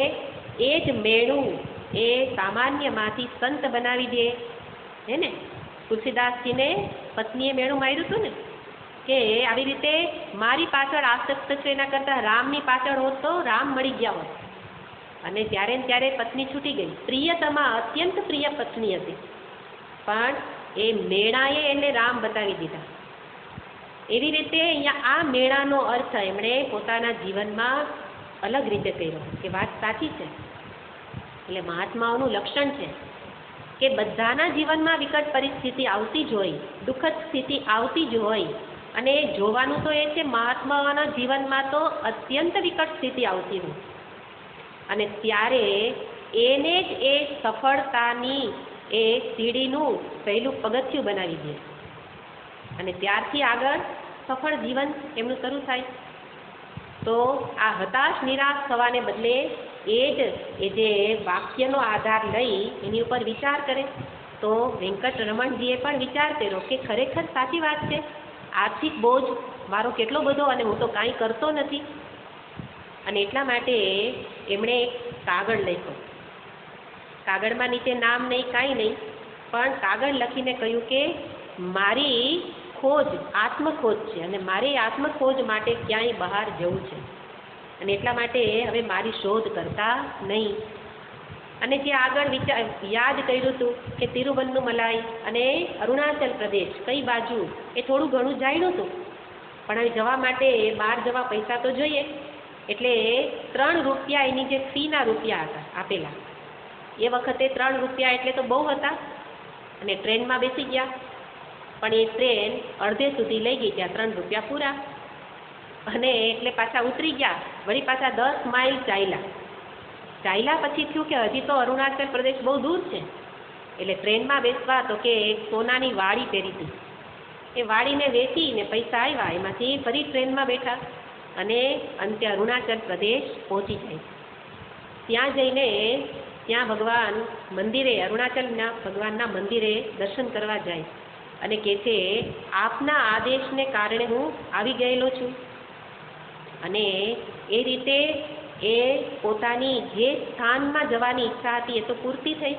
એ જ મેણું એ સામાન્યમાંથી સંત બનાવી દે. હે ને, તુલસીદાસજીને પત્નીએ મેણું માર્યું હતું ને કે આવી રીતે મારી પાછળ આસક્ત છે એના કરતાં રામની પાછળ હોત તો રામ મળી ગયા હોત. અને ત્યારે ને ત્યારે પત્ની છૂટી ગઈ. પ્રિયતમા, અત્યંત પ્રિય પત્ની હતી, પણ એ મેણાએ એને રામ બતાવી દીધા. એવી રીતે અહીંયા આ મેળાનો અર્થ એમણે પોતાના જીવનમાં અલગ રીતે કર્યો કે વાત સાચી છે. એટલે મહાત્માઓનું લક્ષણ છે કે બધાના જીવનમાં વિકટ પરિસ્થિતિ આવતી જ હોય, દુઃખદ સ્થિતિ આવતી જ હોય. અને જોવાનું તો એ છે મહાત્માઓના જીવનમાં તો અત્યંત વિકટ સ્થિતિ આવતી હોય, અને ત્યારે એને જ એ સફળતાની એ સીડીનું પહેલું પગથિયું બનાવી દે અને ત્યારથી આગળ સફળ જીવન એમનું શરૂ થાય. તો આ હતાશ નિરાશ થવાને બદલે એ જે વાક્યનો આધાર લઈ એની ઉપર વિચાર કરે તો વેંકટરમણજીએ પણ વિચાર કર્યો કે ખરેખર સાચી વાત છે. આર્થિક બોજ મારો કેટલો બધો અને હું તો કાંઈ કરતો નથી. અને એટલા માટે એમણે એક કાગળ લખ્યો. કાગળમાં નીચે નામ નહીં, કાંઈ નહીં, પણ કાગળ લખીને કહ્યું કે મારી ખોજ આત્મખોજ છે અને મારે આત્મખોજ માટે ક્યાંય બહાર જવું છે, અને એટલા માટે હવે મારી શોધ કરતા નહીં. અને જે આગળ યાદ કર્યું હતું કે તિરુવન્નુમલાઈ અને અરુણાચલ પ્રદેશ કઈ બાજુ એ થોડું ઘણું જાણ્યું હતું, પણ હવે જવા માટે બહાર જવા પૈસા તો જોઈએ. એટલે 3 રૂપિયા એની જે ફીના રૂપિયા હતા આપેલા, એ વખતે 3 રૂપિયા એટલે તો બહુ હતા. અને ટ્રેનમાં બેસી ગયા, પણ એ ટ્રેન અડધે સુધી લઈ ગઈ, ત્યાં 3 રૂપિયા પૂરા. અને એટલે પાછા ઉતરી ગયા, વળી પાછા 10 માઇલ ચાલ્યા પછી થયું કે હજી તો અરુણાચલ પ્રદેશ બહુ દૂર છે. એટલે ટ્રેનમાં બેસવા તો કે એક સોનાની વાડી પહેરી હતી, એ વાડીને વેચીને પૈસા આવ્યા, એમાંથી ફરી ટ્રેનમાં બેઠા અને અંતે અરુણાચલ પ્રદેશ પહોંચી જાય. ત્યાં જઈને ત્યાં ભગવાન મંદિરે, અરુણાચલના ભગવાનના મંદિરે દર્શન કરવા જાય અને કહે છે આપના આદેશને કારણે હું આવી ગયેલો છું. અને એ રીતે એ પોતાની જે સ્થાનમાં જવાની ઈચ્છા હતી એ તો પૂર્તિ થઈ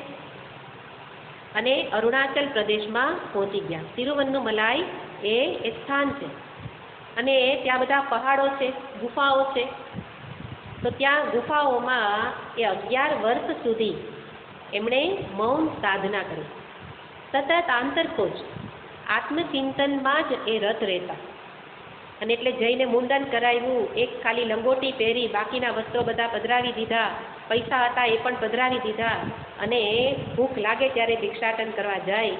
અને અરુણાચલ પ્રદેશમાં પહોંચી ગયા. તિરુવન્નુમલાઈ એ સ્થાન છે અને ત્યાં બધા પહાડો છે, ગુફાઓ છે. તો ત્યાં ગુફાઓમાં એ 11 વર્ષ સુધી એમણે મૌન સાધના કરી, સતત આંતરખોજ આત્મચિંતનમાં જ એ રત રહેતા. અને એટલે જઈને મુંડન કરાવ્યું, એક ખાલી લંગોટી પહેરી, બાકીના વસ્ત્રો બધા પધરાવી દીધા, પૈસા હતા એ પણ પધરાવી દીધા. અને ભૂખ લાગે ત્યારે ભિક્ષાટન કરવા જાય.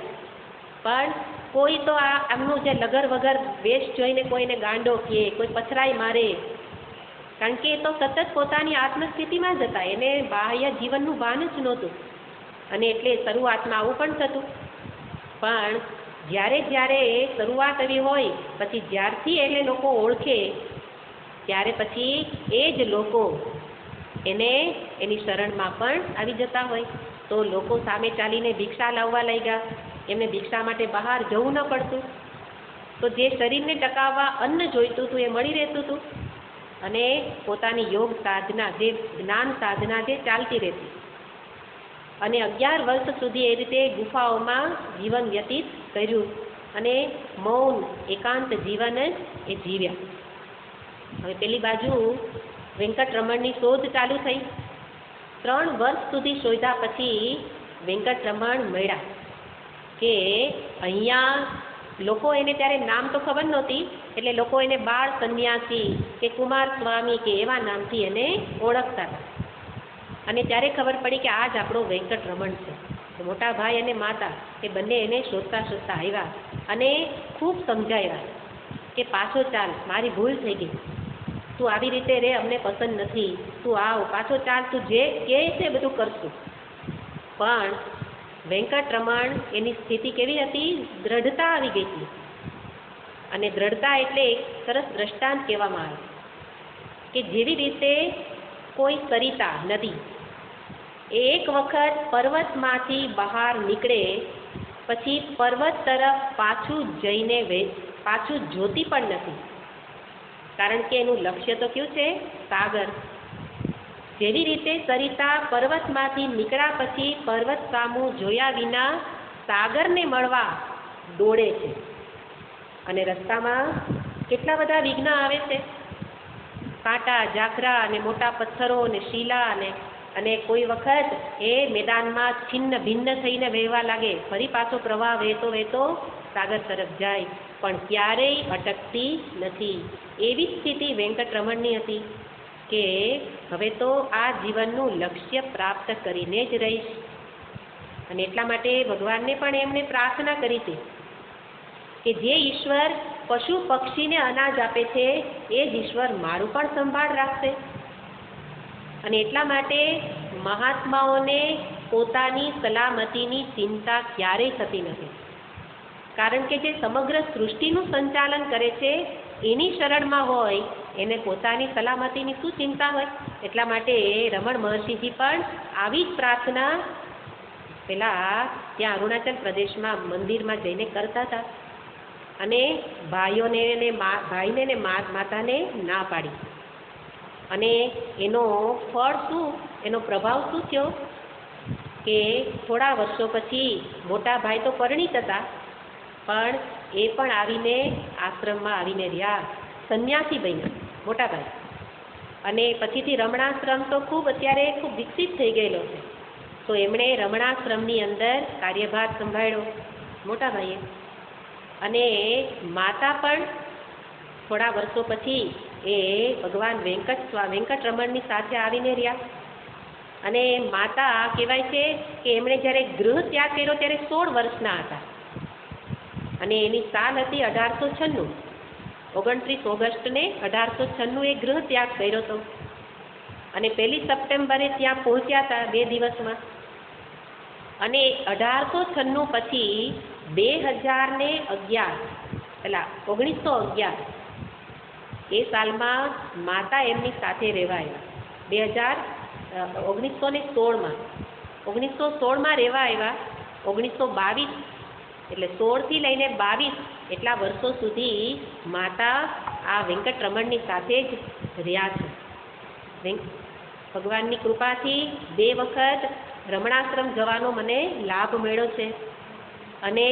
પણ કોઈ તો આ એમનું જે લગર વગર વેશ જોઈને કોઈને ગાંડો કહે, કોઈ પથરાઈ મારે, કારણ કે એ તો સતત પોતાની આત્મસ્થિતિમાં જ હતા, એને બાહ્ય જીવનનું ભાન જ નહોતું. અને એટલે શરૂઆતમાં આવું પણ થતું. પણ જ્યારે શરૂઆત એવી હોય પછી જ્યારથી એને લોકો ઓળખે ત્યારે પછી એ જ લોકો એને એની શરણમાં પણ આવી જતા હોય. તો લોકો સામે ચાલીને ભિક્ષા લાવવા લાગ્યા, એમને ભિક્ષા માટે બહાર જવું ન પડતું. તો જે શરીરને ટકાવવા અન્ન જોઈતું હતું એ મળી રહેતું હતું, અને પોતાની યોગ સાધના, જે જ્ઞાન સાધના જે ચાલતી રહેતી. અને 11 વર્ષ સુધી એ રીતે ગુફાઓમાં જીવન વ્યતીત કર્યું અને મૌન એકાંત જીવન એ જીવ્યા. હવે પેલી બાજુ વેંકટરમણની શોધ ચાલુ થઈ. 3 વર્ષ સુધી શોધ્યા પછી વેંકટરમણ મળ્યા. કે અહીંયા લોકો એને ત્યારે નામ તો ખબર નહોતી, એટલે લોકો એને બાળ સંન્યાસી કે કુમાર સ્વામી કે એવા નામથી એને ઓળખતા હતા. અને ત્યારે ખબર પડી કે આ જ આપણો વેંકટરમણ છે. તો મોટા ભાઈ અને માતા એ બંને એને શોધતા શોધતા આવ્યા અને ખૂબ સમજાવ્યા કે પાછો ચાલ, મારી ભૂલ થઈ ગઈ, તું આવી રીતે રે, અમને પસંદ નથી, તું આવ, પાછો ચાલ, તું જે કહે છે બધું કરશું. પણ વેંકટરમણ એની સ્થિતિ કેવી હતી? દ્રઢતા આવી ગઈ હતી. અને દ્રઢતા એટલે એક સરસ દ્રષ્ટાંત કહેવામાં આવે કે જેવી રીતે કોઈ સરિતા નદી એક વખત પર્વતમાંથી બહાર નીકળે પછી પર્વત તરફ પાછું જઈને પાછું જોતી પણ નથી, કારણ કે એનું લક્ષ્ય તો કયું છે? સાગર. જેવી રીતે સરિતા પર્વતમાંથી નીકળ્યા પછી પર્વત સામું જોયા વિના સાગરને મળવા દોડે છે. અને રસ્તામાં કેટલા બધા વિઘ્ન આવે છે, કાંટા, ઝાખરા અને મોટા પથ્થરો અને શીલા, અને કોઈ વખત એ મેદાનમાં છિન્ન ભિન્ન થઈને વહેવા લાગે, ફરી પાછો પ્રવાહ વહેતો વહેતો સાગર તરફ જાય, પણ ક્યારેય અટકતી નથી. એવી સ્થિતિ વેંકટરમણની હતી કે હવે તો આ જીવનનું લક્ષ્ય પ્રાપ્ત કરીને જ રહીશ. અને એટલા માટે ભગવાનને પણ એમણે પ્રાર્થના કરી હતી કે જે ઈશ્વર પશુ પક્ષીને અનાજ આપે છે એ જ ઈશ્વર મારું પણ સંભાળ રાખશે. અને એટલા માટે મહાત્માઓને પોતાની સલામતીની ચિંતા ક્યારેય થતી નથી, કારણ કે જે સમગ્ર સૃષ્ટિનું સંચાલન કરે છે એની શરણમાં હોય એને પોતાની સલામતીની શું ચિંતા હોય. એટલા માટે રમણ મહર્ષિજી પણ આવી જ પ્રાર્થના પેલા ત્યાં અરુણાચલ પ્રદેશમાં મંદિરમાં જઈને કરતા હતા. અને ભાઈઓને ને માતાને ના પાડી. અને એનો ફળ શું, એનો પ્રભાવ શું થયો કે થોડા વર્ષો પછી મોટા ભાઈ તો પરિણીત હતા, પણ એ પણ આવીને આશ્રમમાં આવીને રહ્યા, સંન્યાસી બન્યા મોટા ભાઈ. અને પછીથી રમણાશ્રમ તો અત્યારે ખૂબ વિકસિત થઈ ગયેલો છે. તો એમણે રમણાશ્રમની અંદર કાર્યભાર સંભાળ્યો મોટા ભાઈએ. અને માતા પણ થોડા વર્ષો પછી એ ભગવાન વેંકટરમણની સાથે આવીને રહ્યા. અને માતા કહેવાય છે કે એમણે જ્યારે ગૃહ ત્યાગ કર્યો ત્યારે 16 વર્ષના હતા. અને એની સાલ હતી 1896. 29 ઓગસ્ટને 1896 એ ગૃહ ત્યાગ કર્યો હતો. અને 1 સપ્ટેમ્બરે ત્યાં પહોંચ્યા હતા 2 દિવસમાં. અને 1896 પછી 2011 પેલા 1911 એ સાલમાં માતા એમની સાથે રહેવા આવ્યા. 1916માં 1916માં રહેવા આવ્યા. 1922 એટલે 16 થી લઈને 22 એટલા વર્ષો સુધી માતા આ વેંકટરમણની સાથે જ રહ્યા છે. ભગવાનની કૃપાથી 2 વખત રમણાશ્રમ જવાનો મને લાભ મળ્યો છે. અને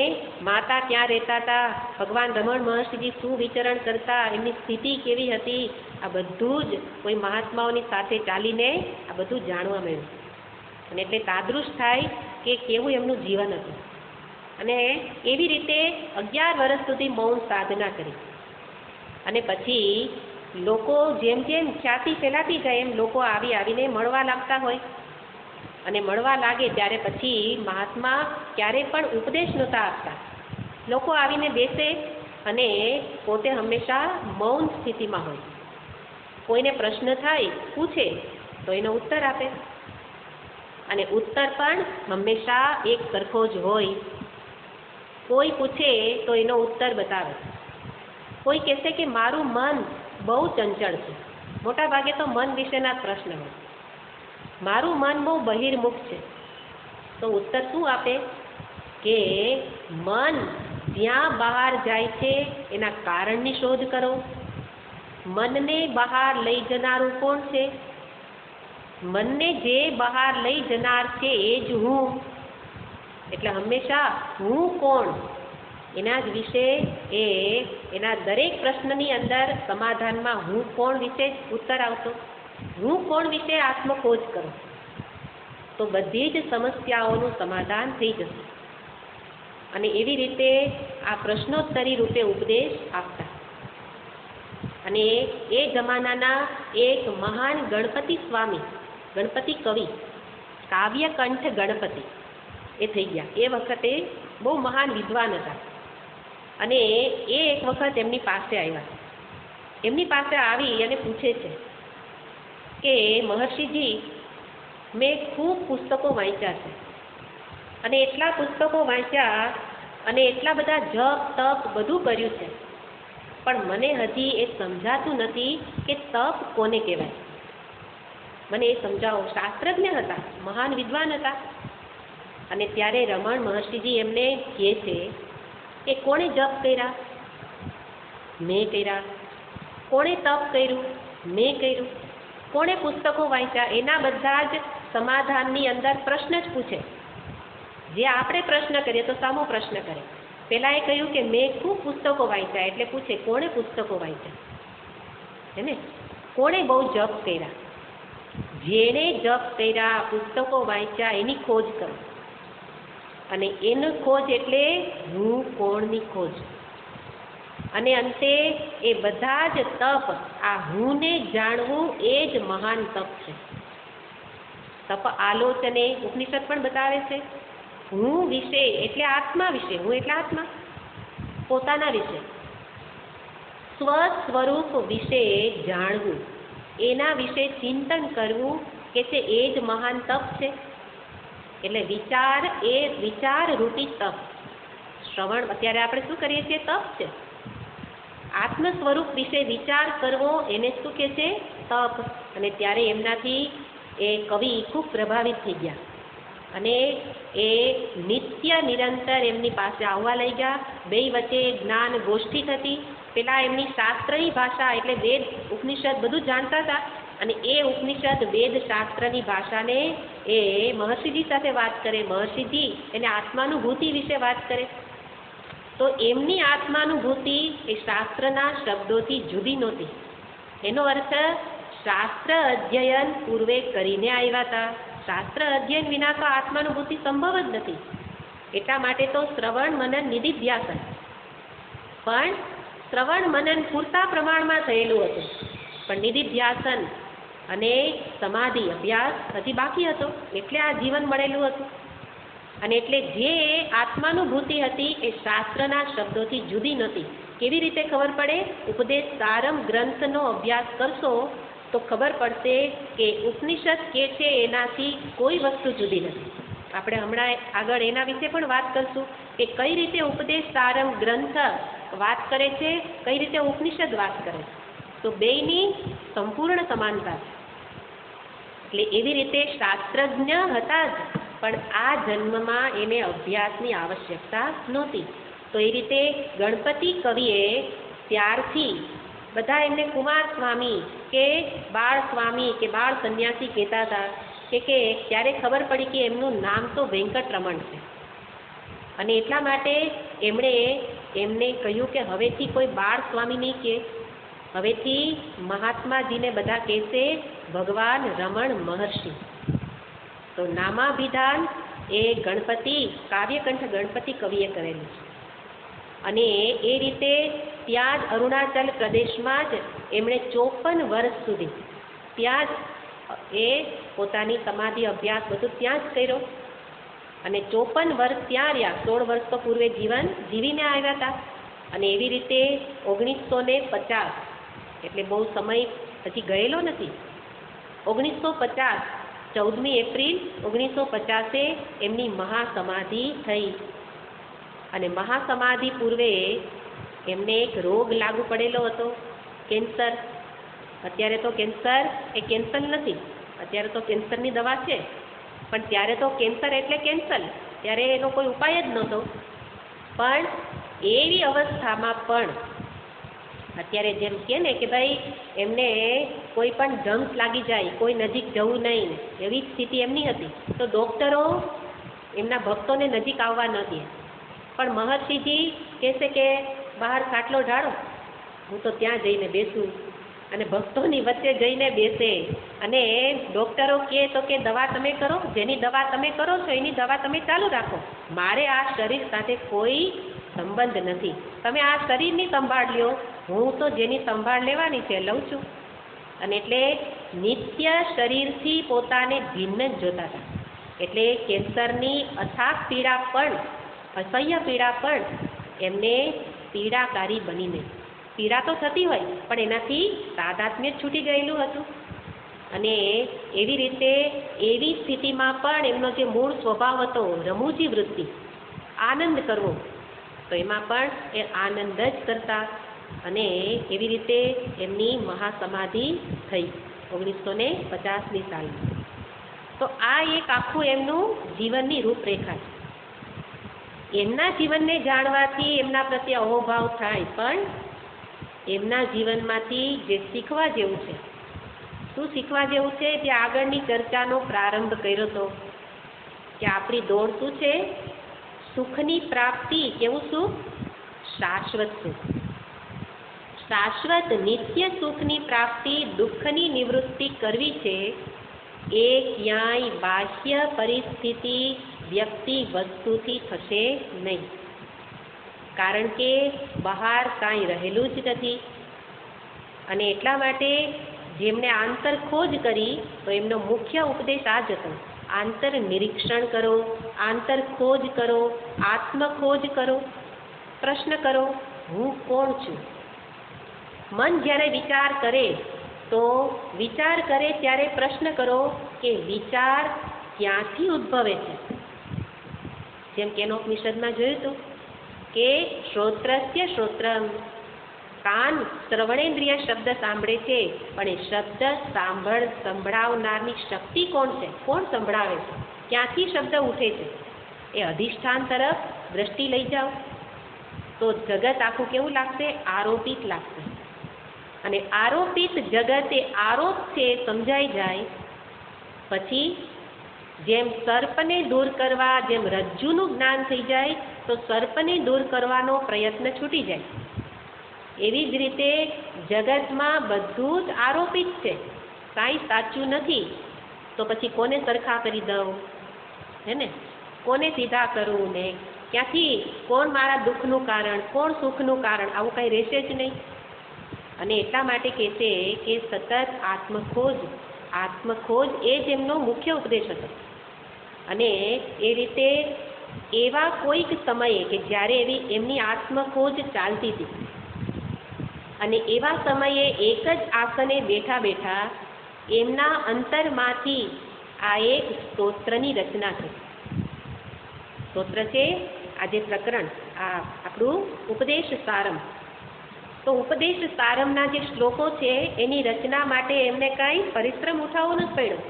માતા ક્યાં રહેતા હતા, ભગવાન રમણ મહર્ષિજી શું વિચરણ કરતા, એમની સ્થિતિ કેવી હતી, આ બધું જ કોઈ મહાત્માઓની સાથે ચાલીને આ બધું જાણવા મળ્યું. અને એટલે તાદૃશ થાય કે કેવું એમનું જીવન હતું. અને એવી રીતે 11 વર્ષ સુધી મૌન સાધના કરી. અને પછી લોકો જેમ જેમ ખ્યાતિ ફેલાતી જાય એમ લોકો આવીને મળવા લાગતા હોય. અને મળવા લાગે ત્યારે પછી મહાત્મા ક્યારેય પણ ઉપદેશ નહોતા આપતા. લોકો આવીને બેસે અને પોતે હંમેશા મૌન સ્થિતિમાં હોય. કોઈને પ્રશ્ન થાય, પૂછે તો એનો ઉત્તર આપે. અને ઉત્તર પણ હંમેશા એક સરખો જ હોય. કોઈ પૂછે તો એનો ઉત્તર બતાવે. કોઈ કહેશે કે મારું મન બહુ ચંચળ છે. મોટા ભાગે તો મન વિશેના પ્રશ્ન હોય. મારું મન બહુ બહિર્મુખ છે. તો ઉત્તર શું આપે કે મન જ્યાં બહાર જાય છે એના કારણની શોધ કરો. મનને બહાર લઈ જનારું કોણ છે? મનને જે બહાર લઈ જનાર છે એ જ હું. એટલે હંમેશા હું કોણ એના જ વિશે એના દરેક પ્રશ્નની અંદર સમાધાનમાં હું કોણ વિશે ઉત્તર આવતો. હું કોણ વિશે આત્મખોજ કરો તો બધી જ સમસ્યાઓનું સમાધાન થઈ જશે. અને એવી રીતે આ પ્રશ્નોત્તરી રૂપે ઉપદેશ આપતા. અને એ જમાનાના એક મહાન ગણપતિ સ્વામી, ગણપતિ કવિ, કાવ્યકંઠ ગણપતિ એ થઈ ગયા. એ વખતે બહુ મહાન વિદ્વાન હતા. અને એ એક વખત એમની પાસે આવ્યા. એમની પાસે આવી અને પૂછે છે કે મહર્ષિજી, મેં ખૂબ પુસ્તકો વાંચ્યા છે અને એટલા પુસ્તકો વાંચ્યા અને એટલા બધા જપ તપ બધું કર્યું છે, પણ મને હજી એ સમજાતું નથી કે તપ કોને કહેવાય. મને એ સમજાવો. શાસ્ત્રજ્ઞ હતા, મહાન વિદ્વાન હતા. અને ત્યારે રમણ મહર્ષિજી એમને કહે છે કે કોણે જપ કર્યા? મેં કર્યા. કોણે તપ કર્યું? મેં કર્યું. કોણે પુસ્તકો વાંચ્યા? એના બધા જ સમાધાનની અંદર પ્રશ્ન જ પૂછે. જે આપણે પ્રશ્ન કરીએ તો સામો પ્રશ્ન કરે. પહેલા એ કહ્યું કે મેં ખૂબ પુસ્તકો વાંચ્યા, એટલે પૂછે કોણે પુસ્તકો વાંચ્યા? હે ને? કોણે બહુ જપ કર્યા? જેણે જપ કર્યા, પુસ્તકો વાંચ્યા, એની ખોજ કરો. અને એની ખોજ એટલે હું કોણની ખોજ. અને અંતે એ બધા જ તપ, આ હુંને જાણવું એ જ મહાન તપ છે. તપ આલોચને ઉપનિષદ પણ બતાવે છે. હું વિશે એટલે આત્મા વિશે, હું એટલે આત્મા, પોતાના વિશે, સ્વ સ્વરૂપ વિશે જાણવું, એના વિશે ચિંતન કરવું કે છે એ જ મહાન તપ છે. એટલે વિચાર એ વિચાર રૂપી તપ. શ્રવણ અત્યારે આપણે શું કરીએ છીએ? તપ છે. આત્મ સ્વરૂપ વિશે વિચાર કરવો એને શું કહે છે? તપ. અને ત્યારે એમનાથી એ કવિ ખૂબ પ્રભાવિત થઈ ગયા અને એ નિત્ય નિરંતર એમની પાસે આવવા લઈ ગયા. બે વચ્ચે જ્ઞાન ગોષ્ઠી થતી. પેલા એમની શાસ્ત્રની ભાષા એટલે વેદ ઉપનિષદ બધું જાણતા હતા અને એ ઉપનિષદ વેદ શાસ્ત્રની ભાષાને એ મહર્ષિજી સાથે વાત કરે. મહર્ષિજી એને આત્માનુભૂતિ વિશે વાત કરે. તો એમની આત્માનુભૂતિ એ શાસ્ત્રના શબ્દોથી જુદી નહોતી. એનો અર્થ શાસ્ત્ર અધ્યયન પૂર્વે કરીને આવ્યા હતા. શાસ્ત્ર અધ્યયન વિના તો આત્માનુભૂતિ સંભવ જ નથી. એટલા માટે તો શ્રવણ મનન નિધિધ્યાસન, પણ શ્રવણ મનન પૂરતા પ્રમાણમાં થયેલું હતું, પણ નિધિધ્યાસન અને સમાધિ અભ્યાસ હજી બાકી હતો. એટલે આ જીવન મળેલું હતું. અને એટલે જે આત્માનુભૂતિ હતી એ શાસ્ત્રના શબ્દોથી જુદી નહોતી. કેવી રીતે ખબર પડે? ઉપદેશ સારમ ગ્રંથનો અભ્યાસ કરશો તો ખબર પડશે કે ઉપનિષદ કે છે એનાથી કોઈ વસ્તુ જુદી નથી. આપણે હમણાં આગળ એના વિશે પણ વાત કરશું કે કઈ રીતે ઉપદેશ સારમ ગ્રંથ વાત કરે છે, કઈ રીતે ઉપનિષદ વાત કરે છે. તો બેયની સંપૂર્ણ સમાનતા છે. એટલે એવી રીતે શાસ્ત્રજ્ઞ હતા જ, પણ આ જન્મમાં એને અભ્યાસની આવશ્યકતા નહોતી. તો એ રીતે ગણપતિ કવિએ ત્યારથી બધા એમને કુમાર સ્વામી કે બાળ સ્વામી કે બાળ સંન્યાસી કહેતા હતા કે ત્યારે ખબર પડી કે એમનું નામ તો વેંકટરમણ છે. અને એટલા માટે એમને કહ્યું કે હવેથી કોઈ બાળ સ્વામી નહીં કહે, હવેથી મહાત્માજીને બધા કહેશે ભગવાન રમણ મહર્ષિ. તો નામાભિધાન એ ગણપતિ કાવ્યકંઠ ગણપતિ કવિએ કરેલું છે. અને એ રીતે ત્યાં જ અરુણાચલ પ્રદેશમાં જ એમણે 54 વર્ષ સુધી ત્યાં જ એ પોતાની સમાધિ અભ્યાસ બધું ત્યાં જ કર્યો. અને 54 વર્ષ ત્યાં રહ્યા. 16 વર્ષ તો પૂર્વે જીવન જીવીને આવ્યા હતા. અને એવી રીતે 1950 એટલે બહુ સમય હજી ગયેલો નથી. 1950 14મી એપ્રિલ 1950 એમની મહાસમાધિ થઈ. અને મહાસમાધિ પૂર્વે એમને એક રોગ લાગુ પડેલો હતો, કેન્સર. અત્યારે તો કેન્સર એ કેન્સર નથી, અત્યારે તો કેન્સરની દવા છે, પણ ત્યારે તો કેન્સર એટલે કેન્સર, ત્યારે એનો કોઈ ઉપાય જ નહોતો. પણ એવી અવસ્થામાં પણ અત્યારે જેમ કહે ને કે ભાઈ એમને કોઈ પણ જમ્સ લાગી જાય, કોઈ નજીક જવું નહીં, એવી સ્થિતિ એમની હતી. તો ડૉક્ટરો એમના ભક્તોને નજીક આવવા ન દે, પણ મહર્ષિજી કહેશે કે બહાર ખાટલો ઢાળો, હું તો ત્યાં જઈને બેસું, અને ભક્તોની વચ્ચે જઈને બેસે. અને ડૉક્ટરો કહે તો કે દવા તમે કરો, જેની દવા તમે કરો છો એની દવા તમે ચાલુ રાખો, મારે આ શરીર સાથે કોઈ સંબંધ નથી, તમે આ શરીરની સંભાળ લ્યો, હું તો જેની સંભાળ લેવાની છે લઉં છું. અને એટલે નિત્ય શરીરથી પોતાને ભિન્ન જ જોતા હતા. એટલે કેન્સરની અથાગ પીડા પણ, અસહ્ય પીડા પણ એમને પીડાકારી બનીને, પીડા તો થતી હોય પણ એનાથી તાદાત્મ્ય છૂટી ગયેલું હતું. અને એવી રીતે એવી સ્થિતિમાં પણ એમનો જે મૂળ સ્વભાવ હતો રમૂજી વૃત્તિ, આનંદ કરવો, તો એમાં પણ એ આનંદ જ કરતા. અને એવી રીતે એમની મહાસમાધિ થઈ 1950ની સાલમાં. તો આ એક આખું એમનું જીવનની રૂપરેખા છે. એમના જીવનને જાણવાથી એમના પ્રત્યે અહોભાવ થાય, પણ એમના જીવનમાંથી જે શીખવા જેવું છે, શું શીખવા જેવું છે, જે આગળની ચર્ચાનો પ્રારંભ કર્યો હતો કે આપણી દોડ શું છે, સુખની પ્રાપ્તિ. કેવું સુખ? શાશ્વત સુખ, શાશ્વત નિત્ય સુખની પ્રાપ્તિ, દુઃખની નિવૃત્તિ કરવી છે. એ ક્યાંય બાહ્ય પરિસ્થિતિ, વ્યક્તિ, વસ્તુથી થશે નહીં, કારણ કે બહાર કાંઈ રહેલું જ નથી. અને એટલા માટે જેમણે આંતર ખોજ કરી, તો એમનો મુખ્ય ઉપદેશ આ જ હતો, આંતર નિરીક્ષણ કરો, આંતર ખોજ કરો, આત્મખોજ કરો, પ્રશ્ન કરો, હું કોણ છું. મન જ્યારે વિચાર કરે, તો વિચાર કરે ત્યારે પ્રશ્ન કરો કે વિચાર ક્યાંથી ઉદ્ભવે છે. જેમ કેનોપનિષદમાં જોયું હતું કે શ્રોત્રસ્ય શ્રોત્રમ, કાન શ્રવણેન્દ્રિય શબ્દ સાંભળે છે, પણ એ શબ્દ સંભળાવનારની શક્તિ કોણ છે, કોણ સંભળાવે છે, ક્યાંથી શબ્દ ઉઠે છે. એ અધિષ્ઠાન તરફ દ્રષ્ટિ લઈ જાઓ તો જગત આખું કેવું લાગશે? આરોપિત લાગશે. અને આરોપિત જગત એ આરોપ છે સમજાઈ જાય પછી જેમ સર્પને દૂર કરવા, જેમ રજ્જુનું જ્ઞાન થઈ જાય તો સર્પને દૂર કરવાનો પ્રયત્ન છૂટી જાય. એવી જ રીતે જગતમાં બધું જ આરોપિત છે, કાંઈ સાચું નથી. તો પછી કોને સરખા કરી દઉં, હે ને? કોને સીધા કરું ને ક્યાંથી, કોણ મારા દુઃખનું કારણ, કોણ સુખનું કારણ, આવું કાંઈ રહેશે જ નહીં. અને એટલા માટે કહે છે કે સતત આત્મખોજ, આત્મખોજ એ જ એમનો મુખ્ય ઉપદેશ હતો. અને એ રીતે એવા કોઈક સમયે કે જ્યારે એમની આત્મખોજ ચાલતી હતી, અને એવા સમયે એક જ આસને બેઠા બેઠા એમના અંતરમાંથી આ એક સ્તોત્રની રચના થઈ. સ્તોત્ર છે આ જે પ્રકરણ, આ આપણું ઉપદેશ સારમ. તો ઉપદેશ સારમના જે શ્લોકો છે એની રચના માટે એમને કાંઈ પરિશ્રમ ઉઠાવવો નથી પડ્યો.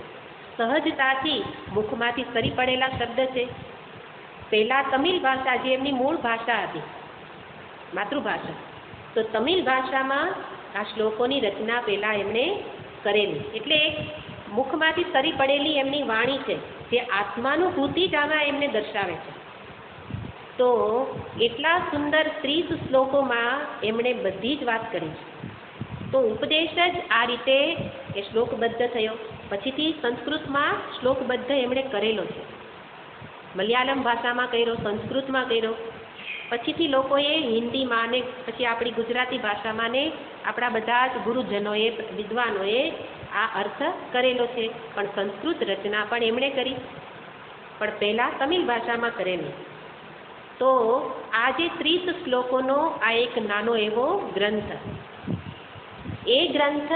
સહજતાથી મુખમાંથી સરી પડેલા શબ્દ છે. પહેલાં તમિલ ભાષા, જે એમની મૂળ ભાષા હતી, માતૃભાષા, તો તમિલ ભાષામાં આ શ્લોકોની રચના પહેલાં એમણે કરેલી. એટલે એક મુખમાંથી સરી પડેલી એમની વાણી છે, જે આત્માનુભૂતિ જ આમાં એમને દર્શાવે છે. તો એટલા સુંદર 30 શ્લોકોમાં એમણે બધી જ વાત કરી છે. તો ઉપદેશ જ આ રીતે એ શ્લોકબદ્ધ થયો. પછીથી સંસ્કૃતમાં શ્લોકબદ્ધ એમણે કરેલો છે, મલયાલમ ભાષામાં કર્યો, સંસ્કૃતમાં કર્યો, પછીથી લોકોએ હિન્દીમાં ને પછી આપણી ગુજરાતી ભાષામાં ને આપણા બધા જ ગુરુજનોએ, વિદ્વાનોએ આ અર્થ કરેલો છે. પણ સંસ્કૃત રચના પણ એમણે કરી, પણ પહેલાં તમિલ ભાષામાં કરેલી. તો આ જે 30 શ્લોકોનો આ એક નાનો એવો ગ્રંથ, એ ગ્રંથ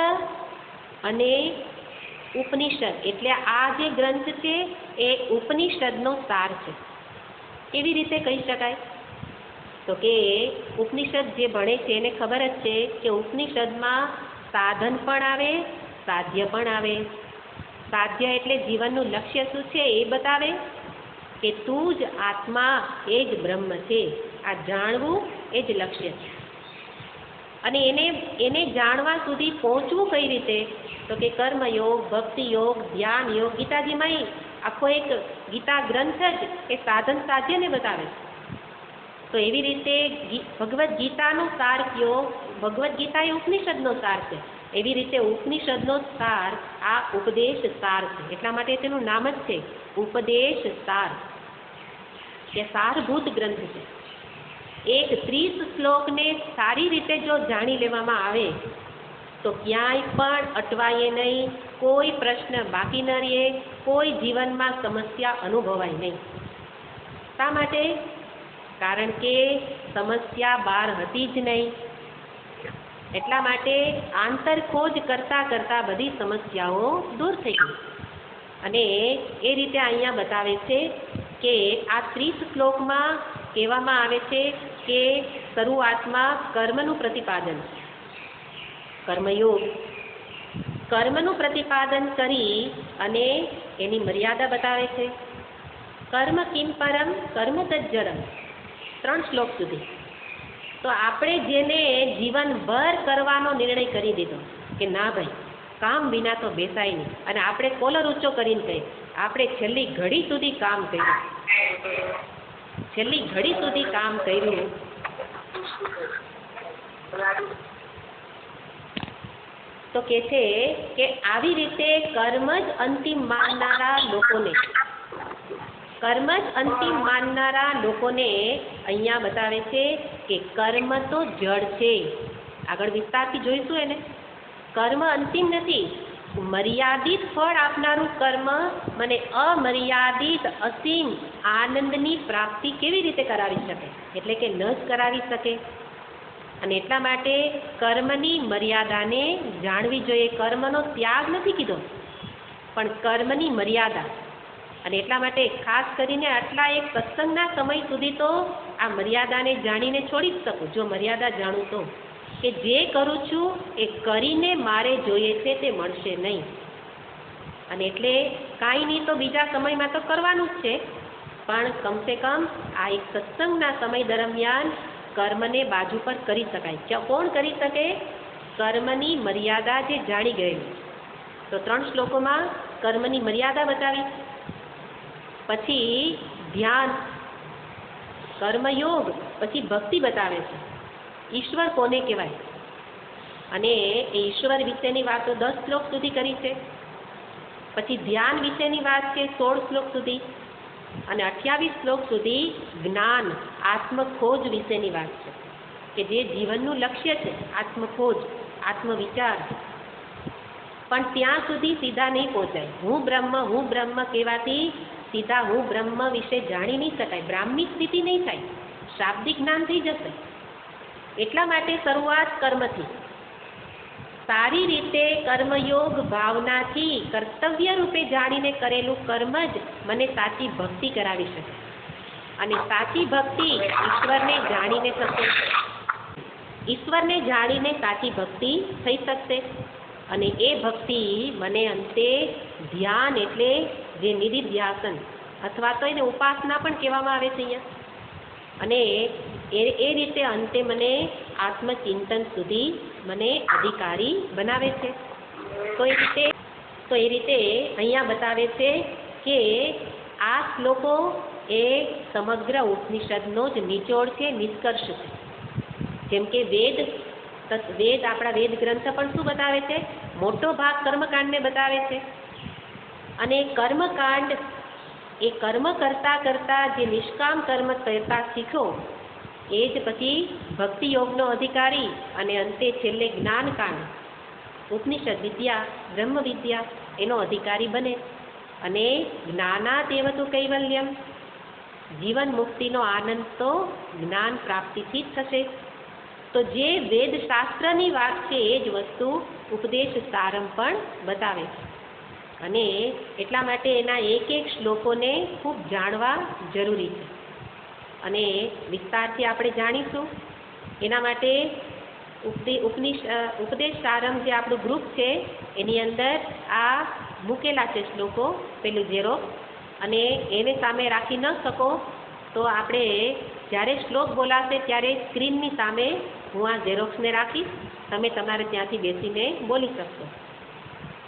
અને ઉપનિષદ, એટલે આ જે ગ્રંથ છે એ ઉપનિષદનો સાર છે. કેવી રીતે કહી શકાય? તો કે ઉપનિષદ જે ભણે છે એને ખબર જ છે કે ઉપનિષદમાં સાધન પણ આવે, સાધ્ય પણ આવે. સાધ્ય એટલે જીવનનું લક્ષ્ય શું છે એ બતાવે, કે તું જ આત્મા એ જ બ્રહ્મ છે, આ જાણવું એ જ લક્ષ્ય છે. અને એને જાણવા સુધી પહોંચવું કઈ રીતે? તો કે કર્મયોગ, ભક્તિ યોગ, ધ્યાન યોગ. ગીતાજીમાં આખો એક ગીતા ગ્રંથ જ એ સાધન સાધ્યને બતાવે છે. તો એવી રીતે ભગવદ્ ગીતાનો સાર કયો? ભગવદ્ ગીતા એ ઉપનિષદનો સાર છે. એવી રીતે ઉપનિષદનો સાર આ ઉપદેશ સાર છે. એટલા માટે તેનું નામ જ છે ઉપદેશ સાર, કે સારભૂત ગ્રંથ છે. એક 30 શ્લોકને સારી રીતે જો જાણી લેવામાં આવે તો ક્યાંય પણ અટવાઈએ નહીં, કોઈ પ્રશ્ન બાકી ન રહે, કોઈ જીવનમાં સમસ્યા અનુભવાય નહીં. શા માટે? કારણ કે સમસ્યા બહાર હતી જ નહીં. એટલા માટે આંતરખોજ કરતાં કરતાં બધી સમસ્યાઓ દૂર થઈ ગઈ. અને એ રીતે અહીંયા બતાવે છે કે આ 30 શ્લોકમાં કહેવામાં આવે છે કે શરૂઆતમાં કર્મનું પ્રતિપાદન, કર્મયોગ, કર્મનું પ્રતિપાદન કરી અને એની મર્યાદા બતાવે છે. કર્મ કિમ પરમ કર્મ તજ્જરમ, 3 શ્લોક સુધી. તો આપણે જેને જીવનભર કરવાનો નિર્ણય કરી દીધો કે ના ભાઈ કામ વિના તો બેસાય નહીં, અને આપણે કોલર ઊંચો કરીને કહીએ આપણે છેલ્લી ઘડી સુધી કામ કર્યું, છેલ્લી ઘડી સુધી કામ કર્યું, તો કે છે કે આવી રીતે કર્મ જ અંતિમ માનનારા લોકોને, કર્મ જ અંતિમ માનનારા લોકોને અહીંયા બતાવે છે કે કર્મ તો જડ છે. આગળ વિસ્તારથી જોઈશું એને. કર્મ અંતિમ નથી. મર્યાદિત ફળ આપનારું કર્મ મને અમર્યાદિત અસીમ આનંદની પ્રાપ્તિ કેવી રીતે કરાવી શકે? એટલે કે ન જ કરાવી શકે. અને એટલા માટે કર્મની મર્યાદાને જાણવી જોઈએ. કર્મનો ત્યાગ નથી કીધો, પણ કર્મની મર્યાદા. અને એટલા માટે ખાસ કરીને આટલા એક સત્સંગના સમય સુધી તો આ મર્યાદાને જાણીને છોડી જ શકું, જો મર્યાદા જાણું તો, કે જે કરું છું એ કરીને મારે જોઈએ છે તે મળશે નહીં. અને એટલે કાંઈ નહીં તો બીજા સમયમાં તો કરવાનું જ છે, પણ કમસે કમ આ એક સત્સંગના સમય દરમિયાન કર્મને બાજુ પર કરી શકાય. કોણ કરી શકે? કર્મની મર્યાદા જે જાણી ગયેલું. તો 3 શ્લોકોમાં કર્મની મર્યાદા બતાવી. પછી ધ્યાન, કર્મયોગ, પછી ભક્તિ બતાવે છે. ઈશ્વર કોને કહેવાય? અને એ ઈશ્વર વિશેની વાતો 10 શ્લોક સુધી કરી છે. પછી ધ્યાન વિશેની વાત છે 16 શ્લોક સુધી, અને 28 શ્લોક સુધી જ્ઞાન, આત્મખોજ વિશેની વાત છે, કે જે જીવનનું લક્ષ્ય છે, આત્મખોજ, આત્મવિચાર. પણ ત્યાં સુધી સીધા નહીં પહોંચાય. હું બ્રહ્મ કહેવાથી સીધા હું બ્રહ્મ વિશે જાણી નહીં શકાય. બ્રાહ્મણી સ્થિતિ નહીં થાય, શાબ્દિક જ્ઞાન થઈ જશે. એટલા માટે શરૂઆત કર્મથી. સારી રીતે કર્મયોગ ભાવનાથી કર્તવ્ય રૂપે જાણીને કરેલું કર્મ જ મને સાચી ભક્તિ કરાવી શકે. અને સાચી ભક્તિ ઈશ્વરને જાણીને થશે. ઈશ્વરને જાણીને સાચી ભક્તિ થઈ શકશે. અને એ ભક્તિ મને અંતે ધ્યાન, એટલે જે નિધિધ્યાસન અથવા તો એને ઉપાસના પણ કહેવામાં આવે છે અહીંયા, અને એ રીતે અંતે મને આત્મચિંતન સુધી મને અધિકારી બનાવે છે. તો એ રીતે અહીંયા બતાવે છે કે આ શ્લોકો એ સમગ્ર ઉપનિષદનો જ નિચોડ છે, નિષ્કર્ષ છે. જેમ કે વેદ, આપણા વેદ ગ્રંથ પણ શું બતાવે છે? મોટો ભાગ કર્મકાંડને બતાવે છે. અને કર્મકાંડ એ કર્મ કરતાં કરતાં જે નિષ્કામ કર્મ કરતા શીખો એ જ પછી ભક્તિ યોગનો અધિકારી, અને અંતે છેલ્લે જ્ઞાનકાંડ, ઉપનિષદ વિદ્યા, બ્રહ્મ વિદ્યા એનો અધિકારી બને. અને જ્ઞાનાદેવ તો કૈવલ્યમ, જીવન મુક્તિનો આનંદ તો જ્ઞાન પ્રાપ્તિથી જ થશે. તો જે વેદશાસ્ત્રની વાત છે એ જ વસ્તુ ઉપદેશ સારમ પણ બતાવે છે. અને એટલા માટે એના એક શ્લોકોને ખૂબ જાણવા જરૂરી છે. અને વિસ્તારથી આપણે જાણીશું. એના માટે ઉપદેશ સારમ જે આપણું ગ્રુપ છે એની અંદર આ મૂકેલા છે શ્લોકો, પેલું ઝેરોક્સ, અને એને સામે રાખી ન શકો તો આપણે જ્યારે શ્લોક બોલાશે ત્યારે સ્ક્રીનની સામે હું આ ઝેરોક્સને રાખીશ, તમે તમારે ત્યાંથી બેસીને બોલી શકશો.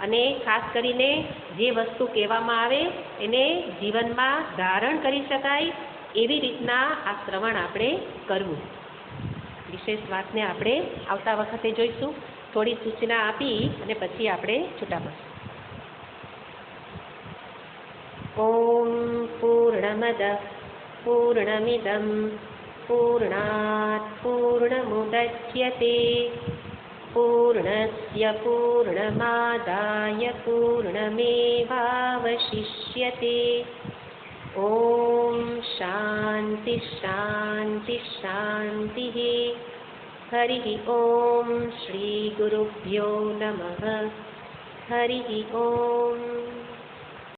અને ખાસ કરીને જે વસ્તુ કહેવામાં આવે એને જીવનમાં ધારણ કરી શકાય એવી રીતના આ શ્રવણ આપણે કરવું. વિશેષ વાતને આપણે આવતા વખતે જોઈશું. થોડી સૂચના આપી અને પછી આપણે છૂટા પડશું. ઓમ પૂર્ણમદ પૂર્ણમિદં પૂર્ણાત પૂર્ણમુદચ્યતે પૂર્ણસ્ય પૂર્ણમાદાય પૂર્ણમેવાવશિષ્યતે. ઓમ શાંતિ શાંતિ શાંતિ. હરિ ઓમ શ્રી ગુરુભ્યો નમઃ. હરિ ઓમ.